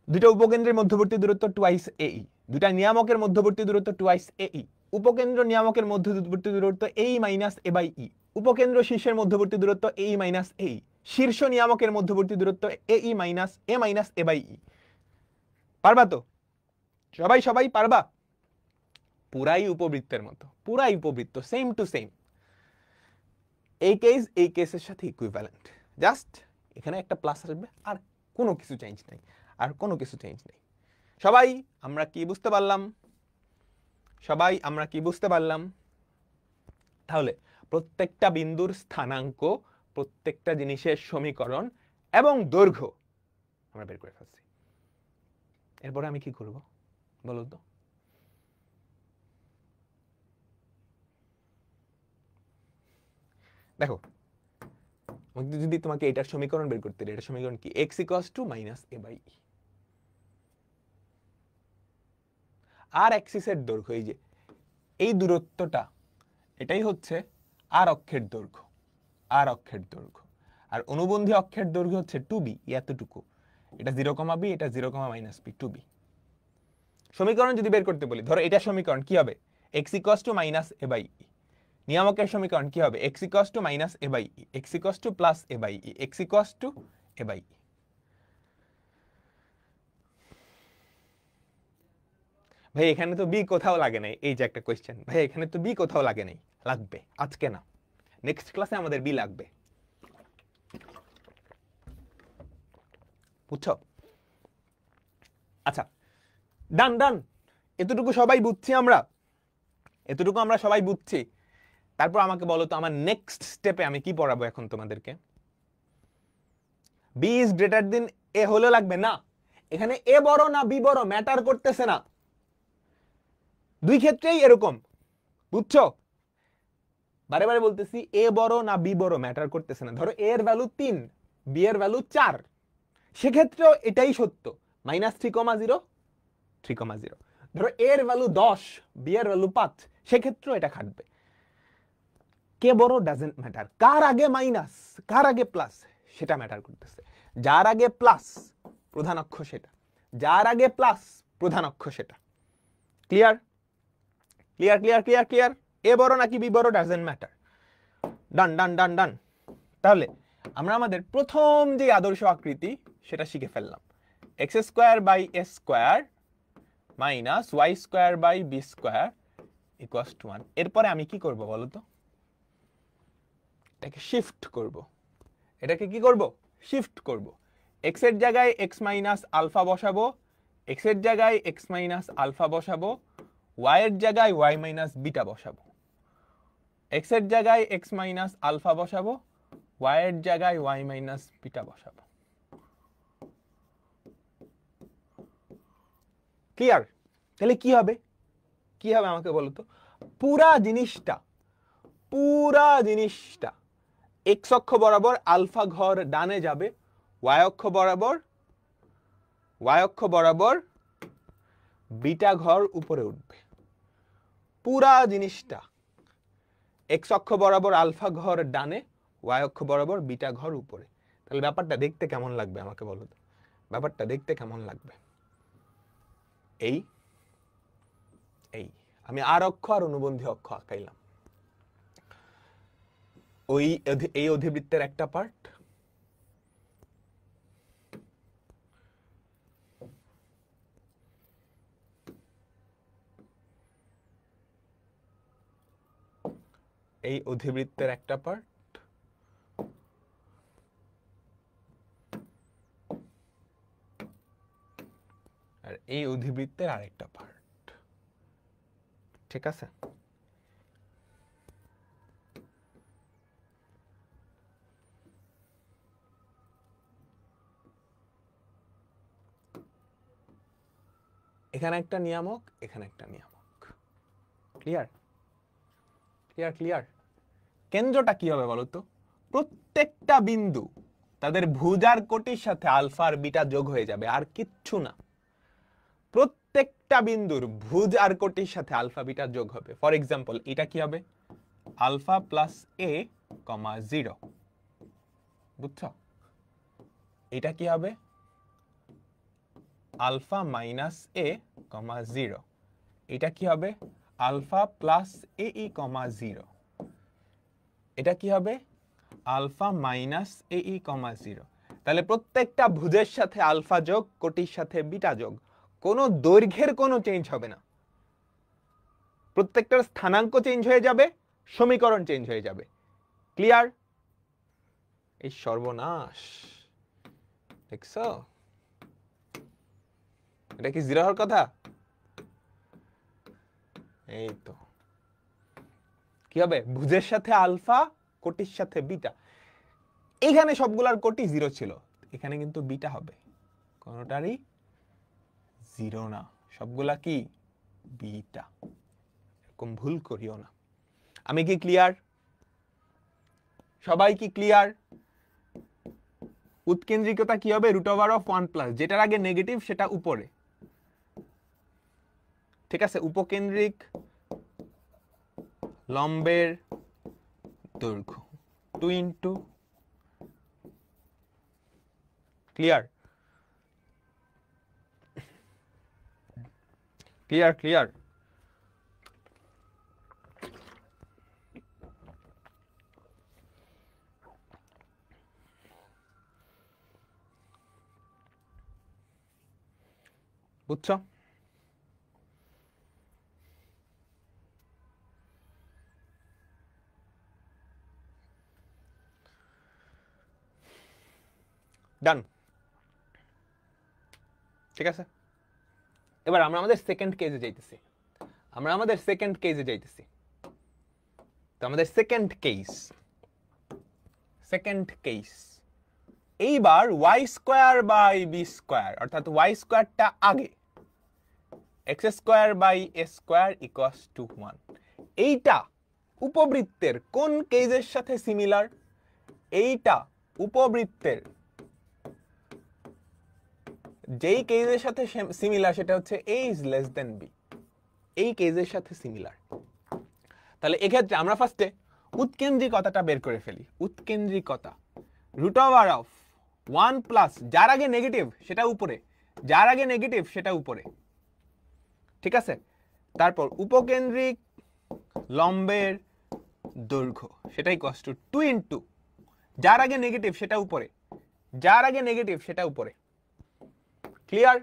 দুটো উপকেন্দ্রের মধ্যবর্তী দূরত্ব টুয়াইস এই, দুটা নিয়ামকের মধ্যবর্তী দূরত্ব টুয়াইস এই, উপকেন্দ্র নিয়ামকের মধ্যবর্তী দূরত্ব এই মাইনাস এ বাই ই, উপকেন্দ্র শীর্ষের মধ্যবর্তী দূরত্ব এই মাইনাস এই, শীর্ষ নিয়ামকের মধ্যবর্তী দূরত্ব এই মাইনাস এ বাই ই। পারবা তো সবাই? সবাই পারবা? পুরাই উপবৃত্তের মতো, পুরাই উপবৃত্ত, সেম টু সেম। এই কেসের সাথে ইকুইভ্যালেন্ট, জাস্ট এখানে একটা প্লাস আসবে, আর কোনো কিছু চেঞ্জ নাই, আর কোনো কিছু চেঞ্জ নেই। সবাই আমরা কি বুঝতে পারলাম? সবাই আমরা কি বুঝতে পারলাম? তাহলে প্রত্যেকটা বিন্দুর স্থানাঙ্ক, প্রত্যেকটা জিনিসের সমীকরণ এবং দৈর্ঘ্য আমরা বের করে ফেলছি। এরপরে আমি কি করব বলো তো? দেখো, যদি তোমাকে এটার সমীকরণ বের করতে, এটার সমীকরণ কি? x = -a / e। আর অ্যাক্সিসের দৈর্ঘ্য, এই যে এই দূরত্বটা, এটাই হচ্ছে আর অক্ষের দৈর্ঘ্য, আর অক্ষের দৈর্ঘ্য। আর অনুবন্ধী অক্ষের দৈর্ঘ্য হচ্ছে 2b, এতটুকু। এটা 0, b, এটা 0, -b, 2b। সমীকরণ যদি বের করতে বলি, ধরো এটা সমীকরণ কি হবে? x = -a / e। নিয়ামকের সমীকরণ কি হবে? x = -a / e, x + a / e, x = a / e। ভাই এখানে তো বি কোথাও লাগে নাই, এই যে একটা কোয়েশ্চেন, ভাই এখানে তো বি কোথাও লাগে নাই। লাগবে, আজকে না, নেক্সট ক্লাসে আমাদের বি লাগবে, বুঝছো? আচ্ছা, ডান ডান, এতটুকু সবাই বুঝছি আমরা, এতটুকু আমরা সবাই বুঝছি। তারপর আমাকে বলো তো, আমার নেক্সট স্টেপে আমি কি পড়াবো এখন তোমাদেরকে? বি ইজ গ্রেটার দেন এ হলে লাগবে না, এখানে এ বড় না বি বড় ম্যাটার করতেছে না, দুই ক্ষেত্রেই এরকম, বুঝছো? বারে বারে বলতেছি, এ বড় না বি বড় ম্যাটার করতেছে না। ধরো এর ভ্যালু 3, বি এর ভ্যালু 4, সেক্ষেত্রেও এটাই সত্য, -3,0, 3,0। ধরো এর ভ্যালু 10, বি এর ভ্যালু 5, সেক্ষেত্রেও এটা খাটবে। কে বড় ডাজেন্ট ম্যাটার, কার আগে মাইনাস কার আগে প্লাস সেটা ম্যাটার করতেছে। যার আগে প্লাস প্রধান অক্ষ সেটা, যার আগে প্লাস প্রধান অক্ষ সেটা। Clear clear clear clear clear? A বড় নাকি বি বড় doesn't matter. Done done done ডান। তাহলে আমরা আমাদের প্রথম যে আদর্শ আকৃতি সেটা শিখে ফেললাম, x² / a² - y² / b² = 1। এরপরে আমি কি করব বলো তো? এটাকে শিফট করব, এটাকে কি করব? শিফট করব। x এর জায়গায় x - আলফা বসাবো, x এর জায়গায় x - আলফা বসাবো, y এর জায়গায় y - বিটা বসাবো, x এর জায়গায় x - আলফা বসাবো, y এর জায়গায় y - বিটা বসাবো। ক্লিয়ার? তাহলে কি হবে? কি হবে আমাকে বলো তো? পুরা জিনিসটা x অক্ষ বরাবর আলফা ঘর ডানে যাবে, y অক্ষ বরাবর বিটা ঘর উপরে উঠবে। পুরা জিনিসটা x অক্ষ বরাবর আলফা ঘর ডানে, y অক্ষ বরাবর বিটা ঘর উপরে। তাহলে ব্যাপারটা দেখতে কেমন লাগবে আমাকে বলো তো, ব্যাপারটা দেখতে কেমন লাগবে? এই এই আমি আর অক্ষ আর অনুবন্ধী অক্ষ আঁকাইলাম, এই অধিবৃত্তের একটা পার্ট, এই অধিবৃত্তের একটা পার্ট, আর এই অধিবৃত্তের আরেকটা পার্ট। ঠিক আছে? এখানে একটা নিয়ামক, এখানে একটা নিয়ামক। ক্লিয়ার? Clear clear. কেন্দ্রটা কি হবে বলতো? প্রত্যেকটা বিন্দু তাদের ভুজার কোটির সাথে আলফা আর বিটা যোগ হয়ে যাবে, আর কিচ্ছু না। প্রত্যেকটা বিন্দুর ভুজ আর কোটির সাথে আলফা বিটা যোগ হবে। ফর এক্সাম্পল এটা কি হবে? আলফা প্লাস এ কমা 0, বুঝছো? এটা কি হবে? আলফা মাইনাস এ কমা 0। এটা কি হবে? আলফা প্লাস এ ই কমা 0। এটা কি হবে? আলফা মাইনাস এ ই কমা 0। তাহলে প্রত্যেকটা ভুজের সাথে আলফা যোগ, কোটির সাথে বিটা যোগ, কোনো দৈর্ঘ্যের কোনো চেঞ্জ হবে না। প্রত্যেকটার স্থানাঙ্ক চেঞ্জ হয়ে যাবে, সমীকরণ চেঞ্জ হয়ে যাবে। ক্লিয়ার? এই সর্বনাশ দেখছো? এটা কি 0 হওয়ার কথা? এই তো কি হবে? ভুজের সাথে আলফা, কোটির সাথে বিটা। এখানে সবগুলার কোটি 0 ছিল, এখানে কিন্তু বিটা হবে। কোনটারই 0 না, সবগুলা কি বিটা। এরকম ভুল করিও না। আমি কি ক্লিয়ার? সবাই কি ক্লিয়ার? উৎকেন্দ্রিকতা কি হবে? √1+, যেটার আগে নেগেটিভ সেটা উপরে। ঠিক আছে? উপকেন্দ্রিক লম্বের দৈর্ঘ্য 2 ইন্টু। Clear clear clear. বুঝছো? ডান। ঠিক আছে, এবার আমরা আমাদের সেকেন্ড কেজে যাইতেছি। তো আমাদের সেকেন্ড কেস, এইবার Y square by B square, অর্থাৎ ওয়াই স্কোয়ারটা আগে, X square by A square equals to 1। এইটা উপবৃত্তের কোন কেজের সাথে সিমিলার? এইটা উপবৃত্তের যেই কেজের সাথে সিমিলার সেটা হচ্ছে a is less than b, এই কেজের সাথে সিমিলার। তাহলে এক্ষেত্রে আমরা ফার্স্টে উৎকেন্দ্রিকতাটা বের করে ফেলি। উৎকেন্দ্রিকতা √1+, যার আগে নেগেটিভ সেটা উপরে, যার আগে নেগেটিভ সেটা উপরে। ঠিক আছে? তারপর উপকেন্দ্রিক লম্বের দৈর্ঘ্য সেটাই ইকুয়ালস টু 2 ইন্টু যার আগে নেগেটিভ সেটা উপরে, যার আগে নেগেটিভ সেটা উপরে। ক্লিয়ার?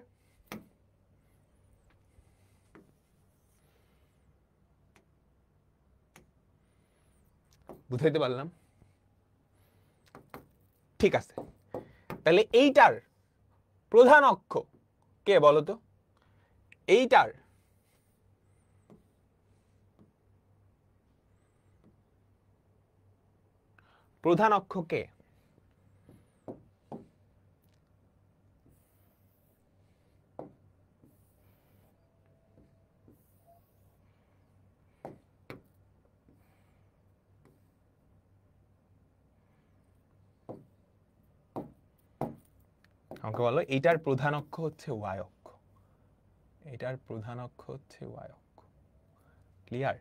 বুঝাইতে পারলাম? ঠিক আছে, তাহলে এইটার প্রধান অক্ষ কে বলতো? এইটার প্রধান অক্ষ কে? আমাকে বলো, এইটার প্রধান অক্ষ হচ্ছে ওয়াই অক্ষ, এটার প্রধান অক্ষ হচ্ছে ওয়াই অক্ষ। ক্লিয়ার?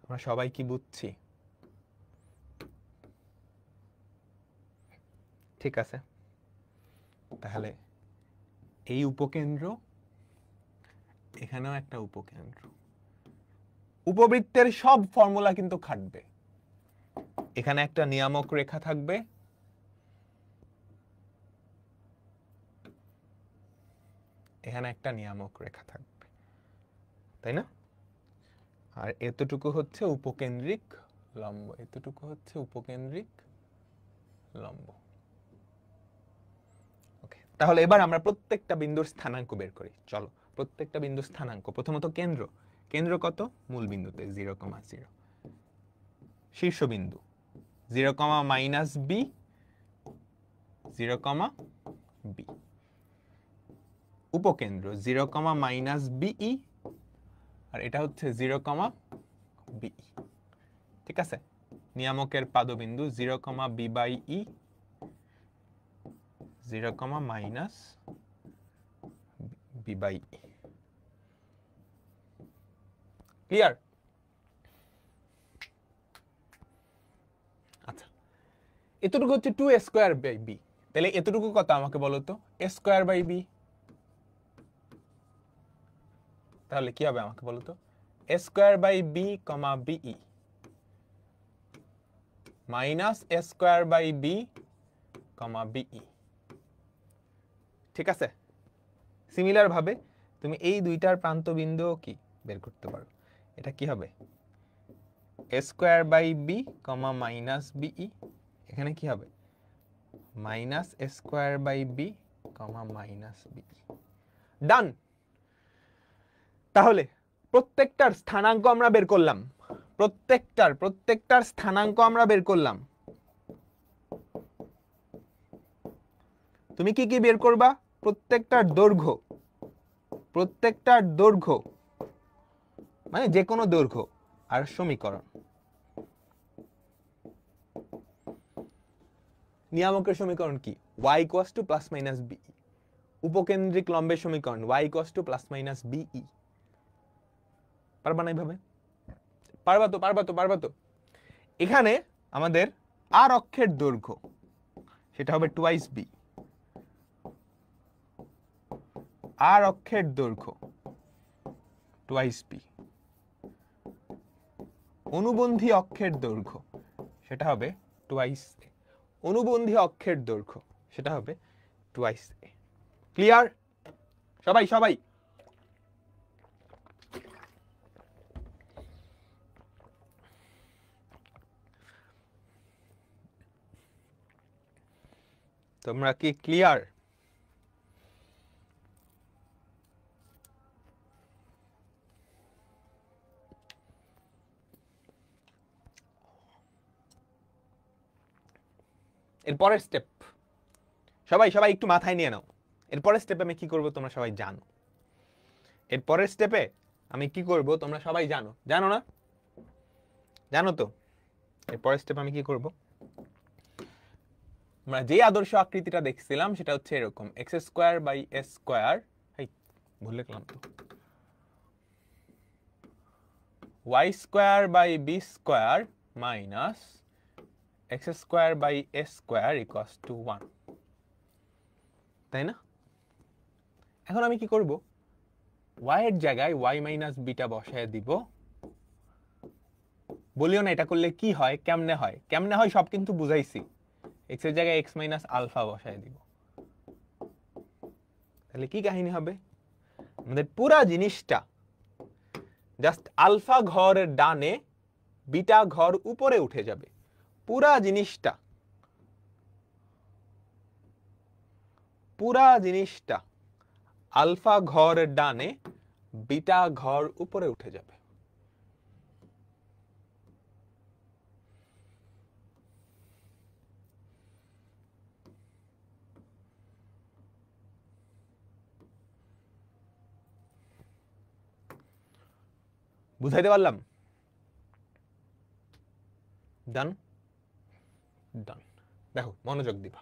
আমরা সবাই কি বুঝছি? ঠিক আছে, তাহলে এই উপকেন্দ্র, এখানেও একটা উপকেন্দ্র, উপবৃত্তের সব ফর্মুলা কিন্তু খাটবে। এখানে একটা নিয়ামক রেখা থাকবে, এখানে একটা নিয়ামক রেখা থাকবে, তাই না? আর এতটুকু হচ্ছে উপকেন্দ্রিক লম্ব, এতটুকু হচ্ছে উপকেন্দ্রিক লম্ব। ওকে, তাহলে এবার আমরা প্রত্যেকটা বিন্দুর স্থানাঙ্ক বের করি। চলো, প্রত্যেকটা বিন্দুর স্থানাঙ্ক। প্রথমত কেন্দ্র, কেন্দ্র কত? মূল বিন্দুতে 0,0, শীর্ষবিন্দু 0, - b, 0, b, উপকেন্দ্র 0, - be, আর এটা হচ্ছে 0, be, ঠিক আছে? নিয়ামকের পাদবিন্দু 0, b/e, 0, - b/e। ক্লিয়ার? আচ্ছা, এতটুকু হচ্ছে 2a²/b, তাহলে এতটুকু কত আমাকে বলো তো? a²/b। তাহলে কি হবে আমাকে বলো তো? a²/b, be minus a²/b, be, ঠিক আছে? সিমিলার ভাবে তুমি এই দুইটার প্রান্ত বিন্দুও কি বের করতে পারো। এটা কি হবে? a²/b, be, এখানে কি হবে? Minus a²/b, be। ডান। তাহলে প্রত্যেকটার স্থানাঙ্ক আমরা বের করলাম, প্রত্যেকটার স্থানাঙ্ক আমরা বের করলাম। তুমি কি কি বের করবা? প্রত্যেকটার দৈর্ঘ্য, মানে যে কোনো দৈর্ঘ্য আর সমীকরণ। নিয়ামকের সমীকরণ কি? y = +- be, উপকেন্দ্রিক লম্বের সমীকরণ y = +- be। পারবা না এইভাবে? পারবা তো। এখানে আমাদের r অক্ষের দৈর্ঘ্য, সেটা হবে 2b, r অক্ষের দৈর্ঘ্য 2b, অনুবন্ধী অক্ষের দৈর্ঘ্য সেটা হবে 2a, অনুবন্ধী অক্ষের দৈর্ঘ্য সেটা হবে 2a। ক্লিয়ার? সবাই তোমরা কি ক্লিয়ার? এরপরের স্টেপ, সবাই একটু মাথায় নিয়ে নাও। এরপরের স্টেপে আমি কি করব তোমরা সবাই জানো। এরপরের স্টেপে আমি কি করব তোমরা সবাই জানো, জানো না? জানো তো? এরপরের স্টেপে আমি কি করব? আমরা যে আদর্শ আকৃতিটা দেখছিলাম সেটা হচ্ছে এরকম, x²/a², ভুল লিখলাম তো, y²/b² মাইনাস x²/a² = 1, তাই না? এখন আমি কি করব? y এর জায়গায় y - b বসায় দিব। বলিও না এটা করলে কি হয়, কেমনে হয় সব কিন্তু বুঝাইছি। x এর জায়গায় x - আলফা বসায় দিব। তাহলে কি কাহিনী হবে? আমাদের পুরা জিনিসটা জাস্ট আলফা ঘরের ডানে, বিটা ঘর উপরে উঠে যাবে। পুরা জিনিসটা আলফা ঘরের ডানে, বিটা ঘর উপরে উঠে যাবে। বুঝাইতে পারলাম? ডান? দেখো, মনোযোগ দিবা।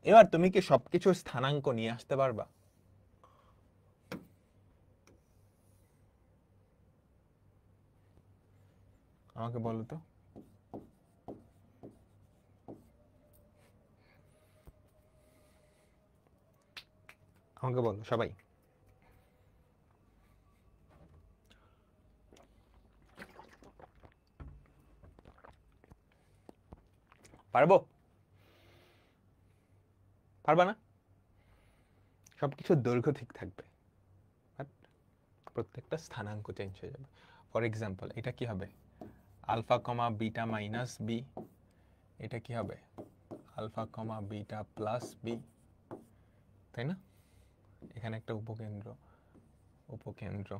এবার তুমি কি সবকিছুর স্থানাঙ্ক নিয়ে আসতে পারবা? আমাকে বলো তো। আমাকে বলো সবাই। পারবো? পারবা না? সবকিছুর দৈর্ঘ্য ঠিক থাকবে, প্রত্যেকটা স্থানাঙ্ক চেঞ্জ হয়ে যাবে। ফর এক্সাম্পল এটা কি হবে? Alpha comma beta minus b. এটা কি হবে? Alpha comma beta plus b, তাই না? এখানে একটা উপকেন্দ্র, উপকেন্দ্র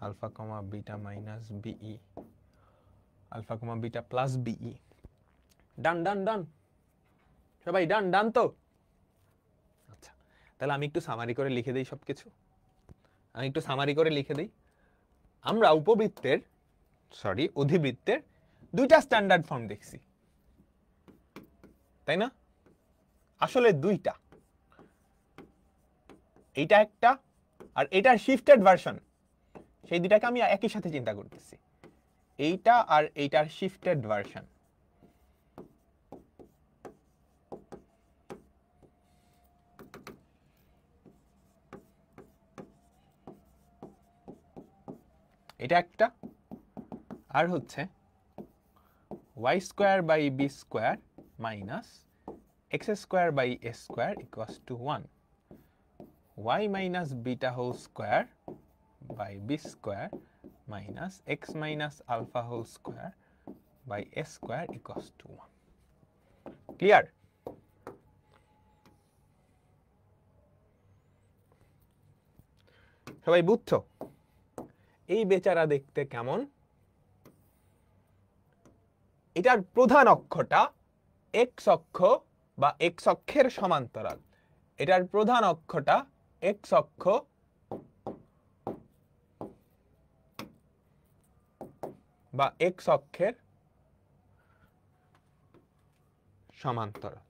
alpha comma beta minus b e, alpha comma beta plus b e. Done done done, সবাই ডান ডান তো? আচ্ছা, তাহলে আমি একটু সামারি করে লিখে দিই সবকিছু। আমি একটু সামারি করে লিখে দিই। আমরা উপবৃত্তের, সরি অধিবৃত্তের দুইটা স্ট্যান্ডার্ড ফর্ম দেখছি, তাই না? আসলে দুইটা, এইটা একটা আর এটার শিফটেড ভার্সন, সেই দুটাকে আমি একই সাথে চিন্তা করতেছি। এইটা আর এইটার শিফটেড ভার্সন। এটা একটা, আর হচ্ছে y square by B square minus X square by A square equals to 1, y minus beta whole square by B square minus X minus alpha whole square by A square equals to 1। Clear? সবাই বুঝছো? এই বেচারা দেখতে কেমন? এটার প্রধান অক্ষটা x অক্ষ বা এক্স অক্ষের সমান্তরাল। এটার প্রধান অক্ষটা এক্স অক্ষ বা এক্স অক্ষের সমান্তরাল।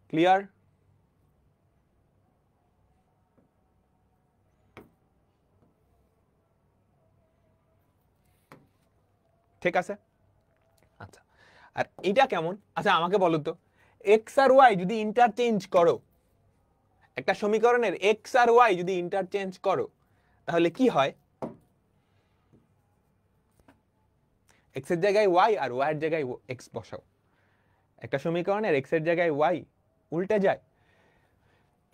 ক্লিয়ার? ঠিক আছে। আচ্ছা, আর এটা কেমন? আচ্ছা আমাকে বলো তো, এক্স আর ওয়াই যদি ইন্টারচেঞ্জ করো, একটা সমীকরণের এক্স আর ওয়াই যদি ইন্টারচেঞ্জ করো তাহলে কি হয়? এক্স এর জায়গায় ওয়াই আর ওয়াই এর জায়গায় এক্স বসাও। একটা সমীকরণের এক্স এর জায়গায় ওয়াই উল্টে যায়।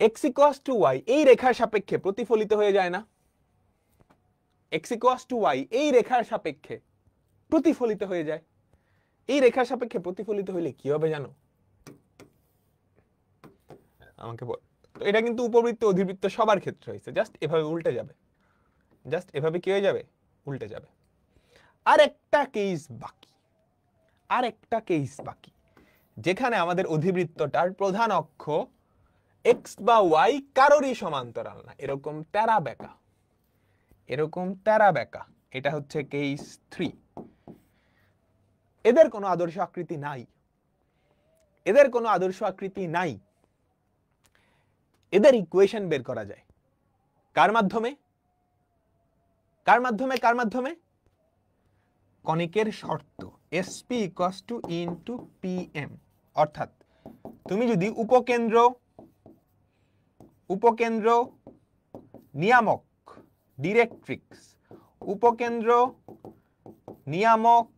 এক্স ইকুয়ালস টু ওয়াই এই রেখার সাপেক্ষে প্রতিফলিত হয়ে যায় না? এক্স ইকুয়ালস টু ওয়াই এই রেখার সাপেক্ষে প্রতিফলিত হয়ে যায়। এই রেখার সাপেক্ষে প্রতিফলিত হইলে কি হবে জানো? আমাকে বল তো। এটা কিন্তু উপবৃত্ত অধিবৃত্ত সবার ক্ষেত্রে হয়েছে, জাস্ট এভাবে উল্টে যাবে। জাস্ট এভাবে কি হয়ে যাবে? উল্টে যাবে। আর একটা কেস বাকি, আর একটা কেস বাকি, যেখানে আমাদের অধিবৃত্তটার প্রধান অক্ষ এক্স বা ওয়াই কারোরই সমান্তরাল না, এরকম তেরা বেঁকা, এরকম তেরা বেঁকা। এটা হচ্ছে কেস 3। এদের কোনো আদর্শ আকৃতি নাই, এদের কোনো আদর্শ আকৃতি নাই। এদের ইকুয়েশন বের করা যায় কার মাধ্যমে? কার মাধ্যমে? কার মাধ্যমে? কনিকের শর্ত SP equals to into PM। অর্থাৎ তুমি যদি উপকেন্দ্র, উপকেন্দ্র নিয়ামক ডিরেক্ট্রিক্স, উপকেন্দ্র নিয়ামক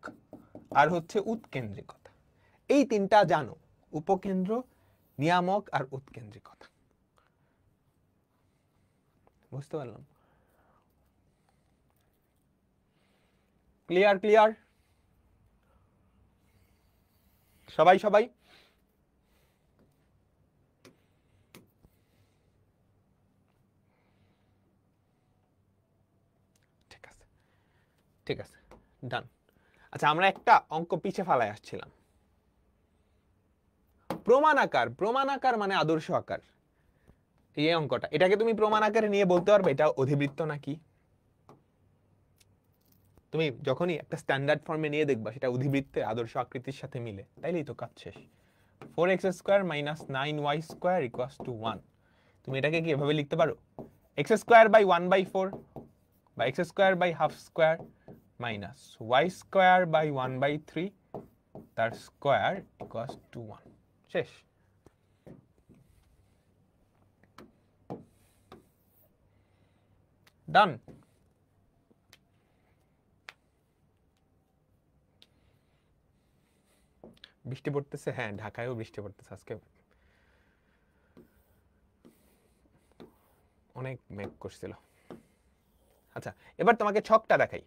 আর হচ্ছে উৎকেন্দ্রিকতা, এই তিনটা জানো, উপকেন্দ্র নিয়ামক আর উৎকেন্দ্রিকতা। বুঝতে পারলাম? ক্লিয়ার? ক্লিয়ার সবাই? সবাই ঠিক আছে, ঠিক আছে, ডান। আচ্ছা আমরা একটা অঙ্ক পিছে ফালায় আসছিলাম, প্রমাণ আকার। প্রমাণ আকার মানে আদর্শ আকার। এই অঙ্কটা, এটাকে তুমি প্রমাণ আকারে নিয়ে বলতে পারবে এটা অধিবৃত্ত নাকি? তুমি যখনই একটা স্ট্যান্ডার্ড ফর্মে নিয়ে দেখবা সেটা অধিবৃত্তের আদর্শ আকৃতির সাথে মিলে, তাইলেই তো কাজ শেষ। 4x square minus 9y square equals to 1। তুমি এটাকে কি এভাবে লিখতে পারো, x স্কয়ার বাই 1/4 বা x square by half square minus y square by 1/3 তার স্কয়ার ইকুয়ালস টু 1। শেষ। ডান। বৃষ্টি পড়তেছে, হ্যাঁ ঢাকায়ও বৃষ্টি পড়তেছে আজকে, অনেক মেঘ করছিল। আচ্ছা এবার তোমাকে ছকটা দেখাই,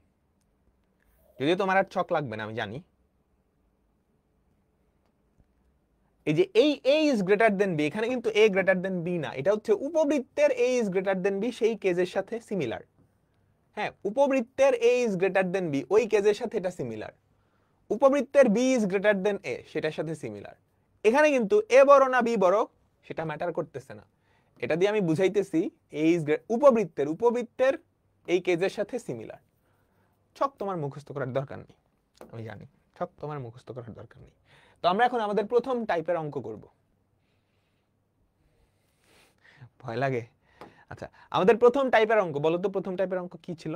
যদিও তোমার আর ছক লাগবে না আমি জানি। এই যে এই a is greater than b, এখানে কিন্তু a গ্রেটার দেন b না, এটা হচ্ছে উপবৃত্তের a is greater than b সেই কেজের সাথে সিমিলার। হ্যাঁ উপবৃত্তের a is greater than b ওই কেজের সাথে এটা সিমিলার। উপবৃত্তের b is greater than a সেটার সাথে সিমিলার। এখানে কিন্তু a বড় না b বড় সেটা ম্যাটার করতেছে না, এটা দিয়ে আমি বুঝাইতেছি a ইজ উপবৃত্তের এই কেজের সাথে সিমিলার। ছক তোমার মুখস্থ করার দরকার নেই, আমি জানি ছক তোমার মুখস্থ করার দরকার নেই। তো আমরা এখন আমাদের প্রথম টাইপের অঙ্ক করব। ভয় লাগে? আচ্ছা আমাদের প্রথম টাইপের অঙ্ক, বলো তো প্রথম টাইপের অঙ্ক কি ছিল?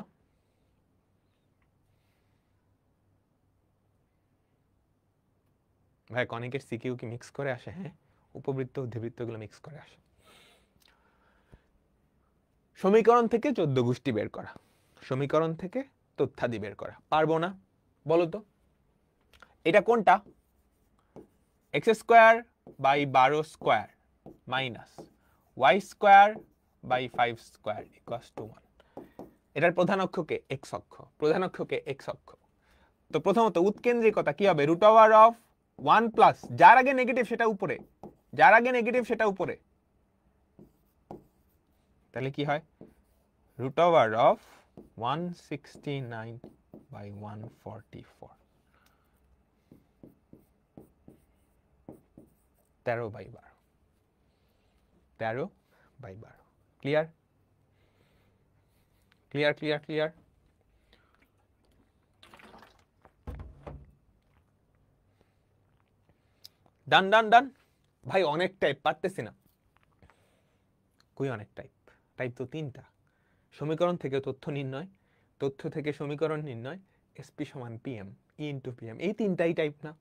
ভাই কনিকের সিকিউ কি মিক্স করে আসে? হ্যাঁ উপবৃত্ত অধিবৃত্ত গুলো মিক্স করে আসে। সমীকরণ থেকে 14 গোষ্ঠী বের করা, সমীকরণ থেকে তথ্যাদি বের করা পারবো না? বলো তো এটা কোনটা? x square by 12 square minus y square by 5 square equals to 1। এটার প্রধান অক্ষ কে? x অক্ষ। প্রধান অক্ষ কে? x অক্ষ। তো প্রথমত উৎকেন্দ্রিকতা কি হবে? রুট ওভার অফ 1 প্লাস, যার আগে নেগেটিভ সেটা উপরে, যার আগে নেগেটিভ সেটা উপরে, তাহলে কি হয়? Root over of 169 by 144, 13/12, 13/12। Clear clear clear clear. Done done done. ভাই অনেক টাইপ, পারতেছি না। কই অনেক টাইপ? টাইপ তো 3টা। সমীকরণ থেকে তথ্য নির্ণয়, তথ্য থেকে সমীকরণ নির্ণয়, এসপি সমান পিএম, ই ইন্টু পিএম, এই 3টাই টাইপ না?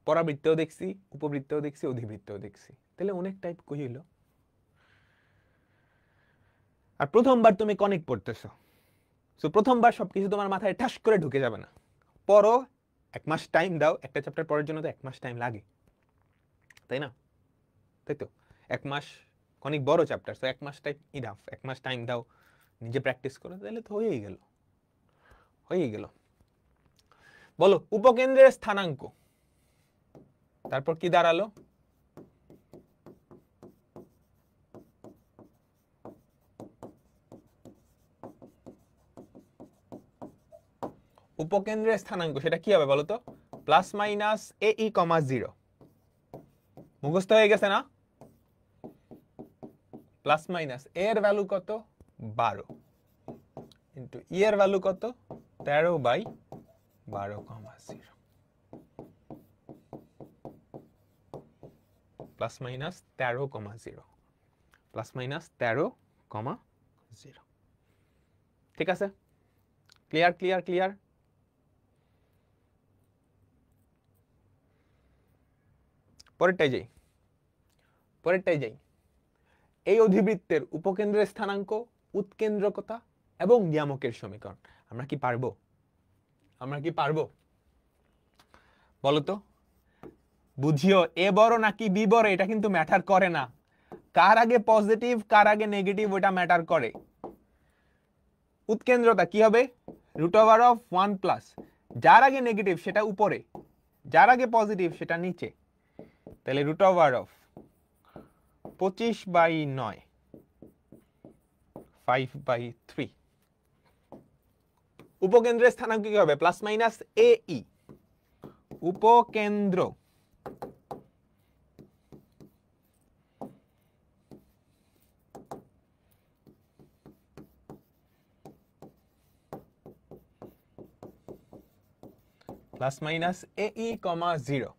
পরাবৃত্তেও দেখছি, উপবৃত্তেও দেখছি, অধিবৃত্তেও দেখছি, তাহলে অনেক টাইপ কই হইল? আর প্রথমবার তুমি কনিক পড়তেছো, সো প্রথমবার সবকিছু তোমার মাথায় ঠাস করে ঢুকে যাবে না। পড়ো, 1 মাস টাইম দাও, একটা চ্যাপ্টার পড়ার জন্য তো 1 মাস টাইম লাগে, তাই না? তাই তো 1 মাস, অনেক বড় চ্যাপ্টার, তো 1 মাস টাইম ইনাফ। 1 মাস টাইম দাও, নিজে প্র্যাকটিস করো, তাহলে তো হয়েই গেল, হয়েই গেল। বলো উপকেন্দ্রের স্থানাঙ্ক, তারপর কি দাঁড়ালো? উপকেন্দ্রের স্থানাঙ্ক সেটা কি হবে বলো তো? প্লাস মাইনাস এ ই কমা 0। মুখস্থ হয়ে গেছে না? প্লাস মাইনাস এর ভ্যালু কত? 12 ইন্টু ই এর ভ্যালু কত? 13/12,0। Plus minus 13,0, plus minus 13,0। ঠিক আছে? Clear clear clear. পরেরটাই যাই, পরেরটাই যাই। এই অধিবৃত্তের উপকেন্দ্রের স্থানাঙ্ক, উৎকেন্দ্রকতা এবং নিয়ামকের সমীকরণ আমরা কি পারবো? আমরা কি পারবো বলতো? বুঝিও এ বড় নাকি বি বড় এটা কিন্তু ম্যাটার করে না, কার আগে পজিটিভ কার আগে নেগেটিভ ওটা ম্যাটার করে। উৎকেন্দ্রতা কি হবে? রুট ওভার অফ 1 প্লাস, যার আগে নেগেটিভ সেটা উপরে, যার আগে পজিটিভ সেটা নিচে, তাহলে রুট ওভার অফ 25/9, 5/3। উপকেন্দ্রের স্থানাঙ্ক কি হবে? Plus minus a E, উপকেন্দ্র plus minus a ই কমা 0।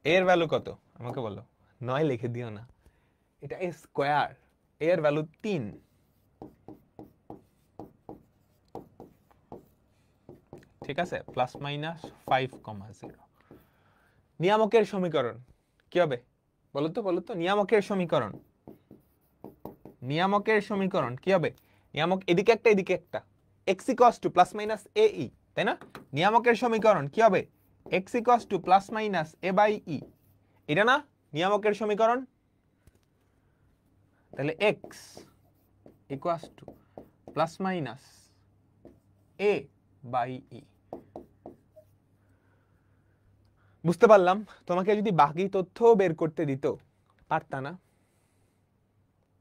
এর ভ্যালু কত আমাকে বলো, 9 লিখে দিও না, এটা এ স্কয়ার, এর ভ্যালু 3, ঠিক আছে, প্লাস মাইনাস 5,0। নিয়ামকের সমীকরণ কি হবে বলো তো, নিয়ামকের সমীকরণ, নিয়ামকের সমীকরণ কি হবে? নিয়ামক এদিকে একটা এদিকে একটা, x equals to plus minus a e, তাই না? নিয়ামকের সমীকরণ কি হবে? x equals to plus minus a by e, এটা না নিয়ামকের সমীকরণ? তাহলে x equals to plus minus a by e. বুঝতে পারলাম, তোমাকে যদি বাকি তথ্য বের করতে দিত পারতা না?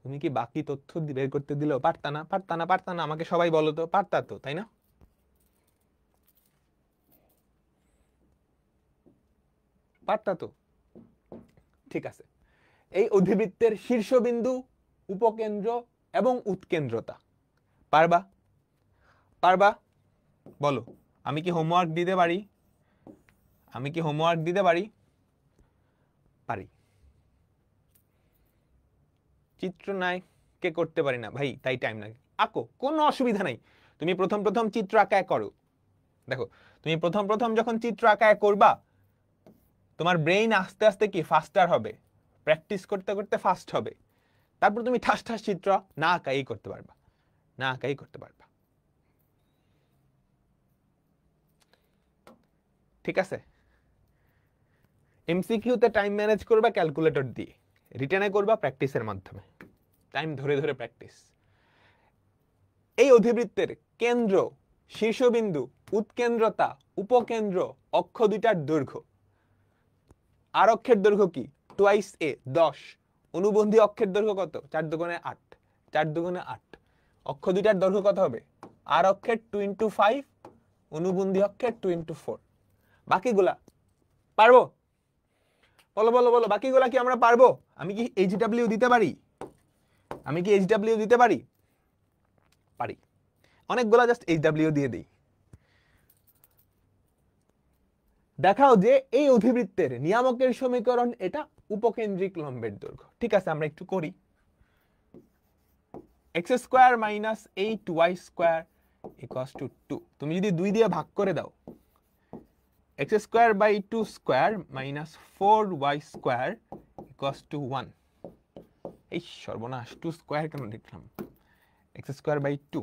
তুমি কি বাকি তথ্য বের করতে দিলেও পারতা না? পারতা না, আমাকে সবাই বলো তো, পারতা তো, তাই না? পারতা তো, ঠিক আছে। এই অধিবৃত্তের শীর্ষবিন্দু, উপকেন্দ্র এবং উৎকেন্দ্রতা পারবা? পারবা? বলো, আমি কি হোমওয়ার্ক দিতে পারি? আমি কি হোমওয়ার্ক দিতে পারি? পারি। চিত্র নাই কে করতে পারি না ভাই, তাই টাইম লাগে, আঁকো, কোনো অসুবিধা নাই। তুমি প্রথম প্রথম চিত্র আঁকায় করো, দেখো তুমি প্রথম প্রথম যখন চিত্র আঁকায় করবা তোমার ব্রেইন আস্তে আস্তে কি ফাস্টার হবে, প্র্যাকটিস করতে করতে ফাস্ট হবে, তারপর তুমি ঠাস ঠাস চিত্র না আঁকাই করতে পারবা, না আঁকাই করতে পারবা, ঠিক আছে? এমসিকিউতে টাইম ম্যানেজ করবা ক্যালকুলেটর দিয়ে, রিটেনে করবা প্র্যাকটিসের মাধ্যমে, টাইম ধরে ধরে প্র্যাকটিস। এই অধিবৃত্তের কেন্দ্র, শীর্ষবিন্দু, উৎকেন্দ্রতা, উপকেন্দ্র, অক্ষ দুইটার দৈর্ঘ্য। আর অক্ষের দৈর্ঘ্য কি? টুয়াইস এ 10, অনুবন্ধী অক্ষের দৈর্ঘ্য কত? 4 দুগুণে 8, 4 দুগুণে 8। অক্ষ দুইটার দৈর্ঘ্য কত হবে? আর অক্ষের 2 ইন্টু 5, অনুবন্ধী অক্ষের 2 ইন্টু 4। বাকিগুলা পারবো? বলো বলো বলো, বাকিগুলা কি আমরা পারবো? আমি কি এইচডব্লিউ দিতে পারি? আমি কি এইচডব্লিউ দিতে পারি? পারি। অনেকগুলা জাস্ট এইচডব্লিউ দিয়ে দিই। দেখাও যে এই অধিবৃত্তের নিয়ামকের সমীকরণ এটা উপকেন্দ্রিক লম্বের দৈর্ঘ্য। ঠিক আছে, আমরা একটু করি। X square minus 8y square equals to 2। তুমি যদি 2 দিয়ে ভাগ করে দাও, X square by 2 square minus 4y square equals to 1। এই সর্বনাশ, 2 স্কোয়ার কেন লিখলাম? এক্স স্কোয়ার বাই 2,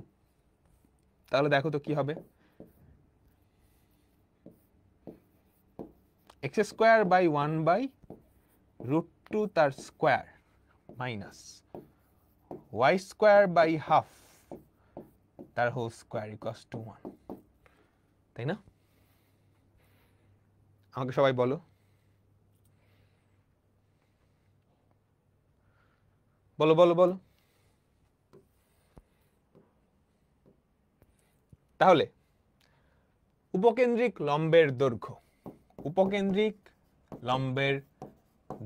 তাহলে দেখো তো কি হবে। X square by 1 by root 2 তার square minus y square by half তার হোল স্কোয়ার ইকুয়ালস টু 1, তাই না? আমাকে সবাই বলো, বলো বলো বলো। তাহলে উপকেন্দ্রিক লম্বের দৈর্ঘ্য, উপকেন্দ্রিক লম্বের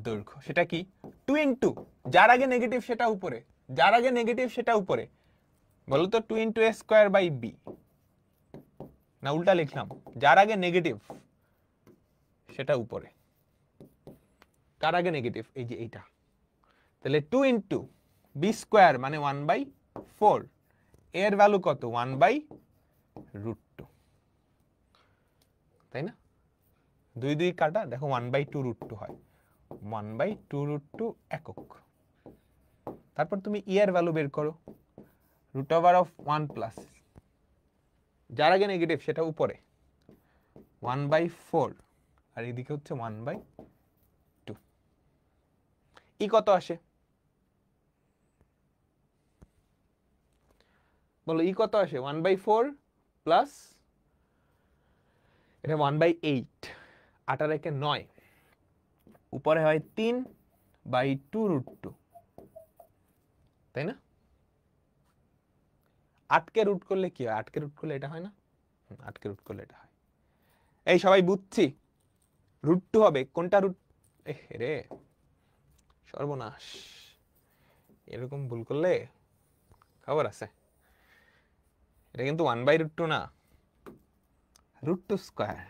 দৈর্ঘ্য সেটা কি? 2 ইন্টু, যার আগে নেগেটিভ সেটা উপরে, যার আগে নেগেটিভ সেটা উপরে। বলো তো 2 into A square by B, না উল্টা লিখলাম? যার আগে নেগেটিভ সেটা উপরে, কার আগে নেগেটিভ? এই যে এইটা। তাহলে 2 ইন্টু বি স্কোয়ার মানে 1/4, এর ভ্যালু কত? 1/√2, তাই না? 2 2 কাটা, দেখো 1/2√2 হয়, 1/2√2 একক। তারপর তুমি ই এর ভ্যালু বের করো, √1 প্লাস, যার আগে নেগেটিভ সেটা উপরে, 1/4, আর এদিকে হচ্ছে 1/2। ই কত আসে বলো? ই কত আসে? 1/4 প্লাস এটা 1/8, 8 আর 1 9, উপরে হয় 3/2√2, তাই না? 8কে রুট করলে কি হয়? 8কে রুট করলে এটা হয় না? 8কে রুট করলে এটা হয়। এই সবাই বুঝছি, √2 হবে কোনটা? রুট, রে সর্বনাশ, এরকম ভুল করলে খবর আছে। এটা কিন্তু 1/√2 না, √2 স্কোয়ার।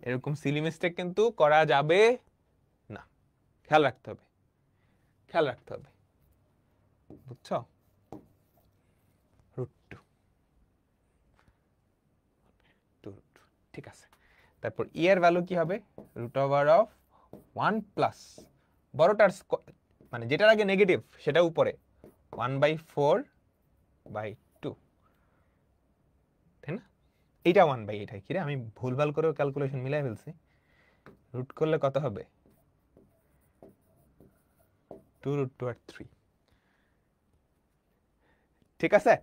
এরকম সিলি মিস্টেক কিন্তু করা যাবে না, খেয়াল রাখতে হবে, খেয়াল রাখতে হবে, বুঝছো? √2 ঠিক আছে। তারপর ই এর ভ্যালু কি হবে? √1 প্লাস বড়টার মানে যেটার আগে নেগেটিভ সেটা উপরে 1/4/2, তাই না? এইটা 1/8 হয়। কিরে আমি ভুলভাল করেও ক্যালকুলেশন মিলাই ফেলছি। রুট করলে কত হবে? 2√2 আর 3, ঠিক আছে?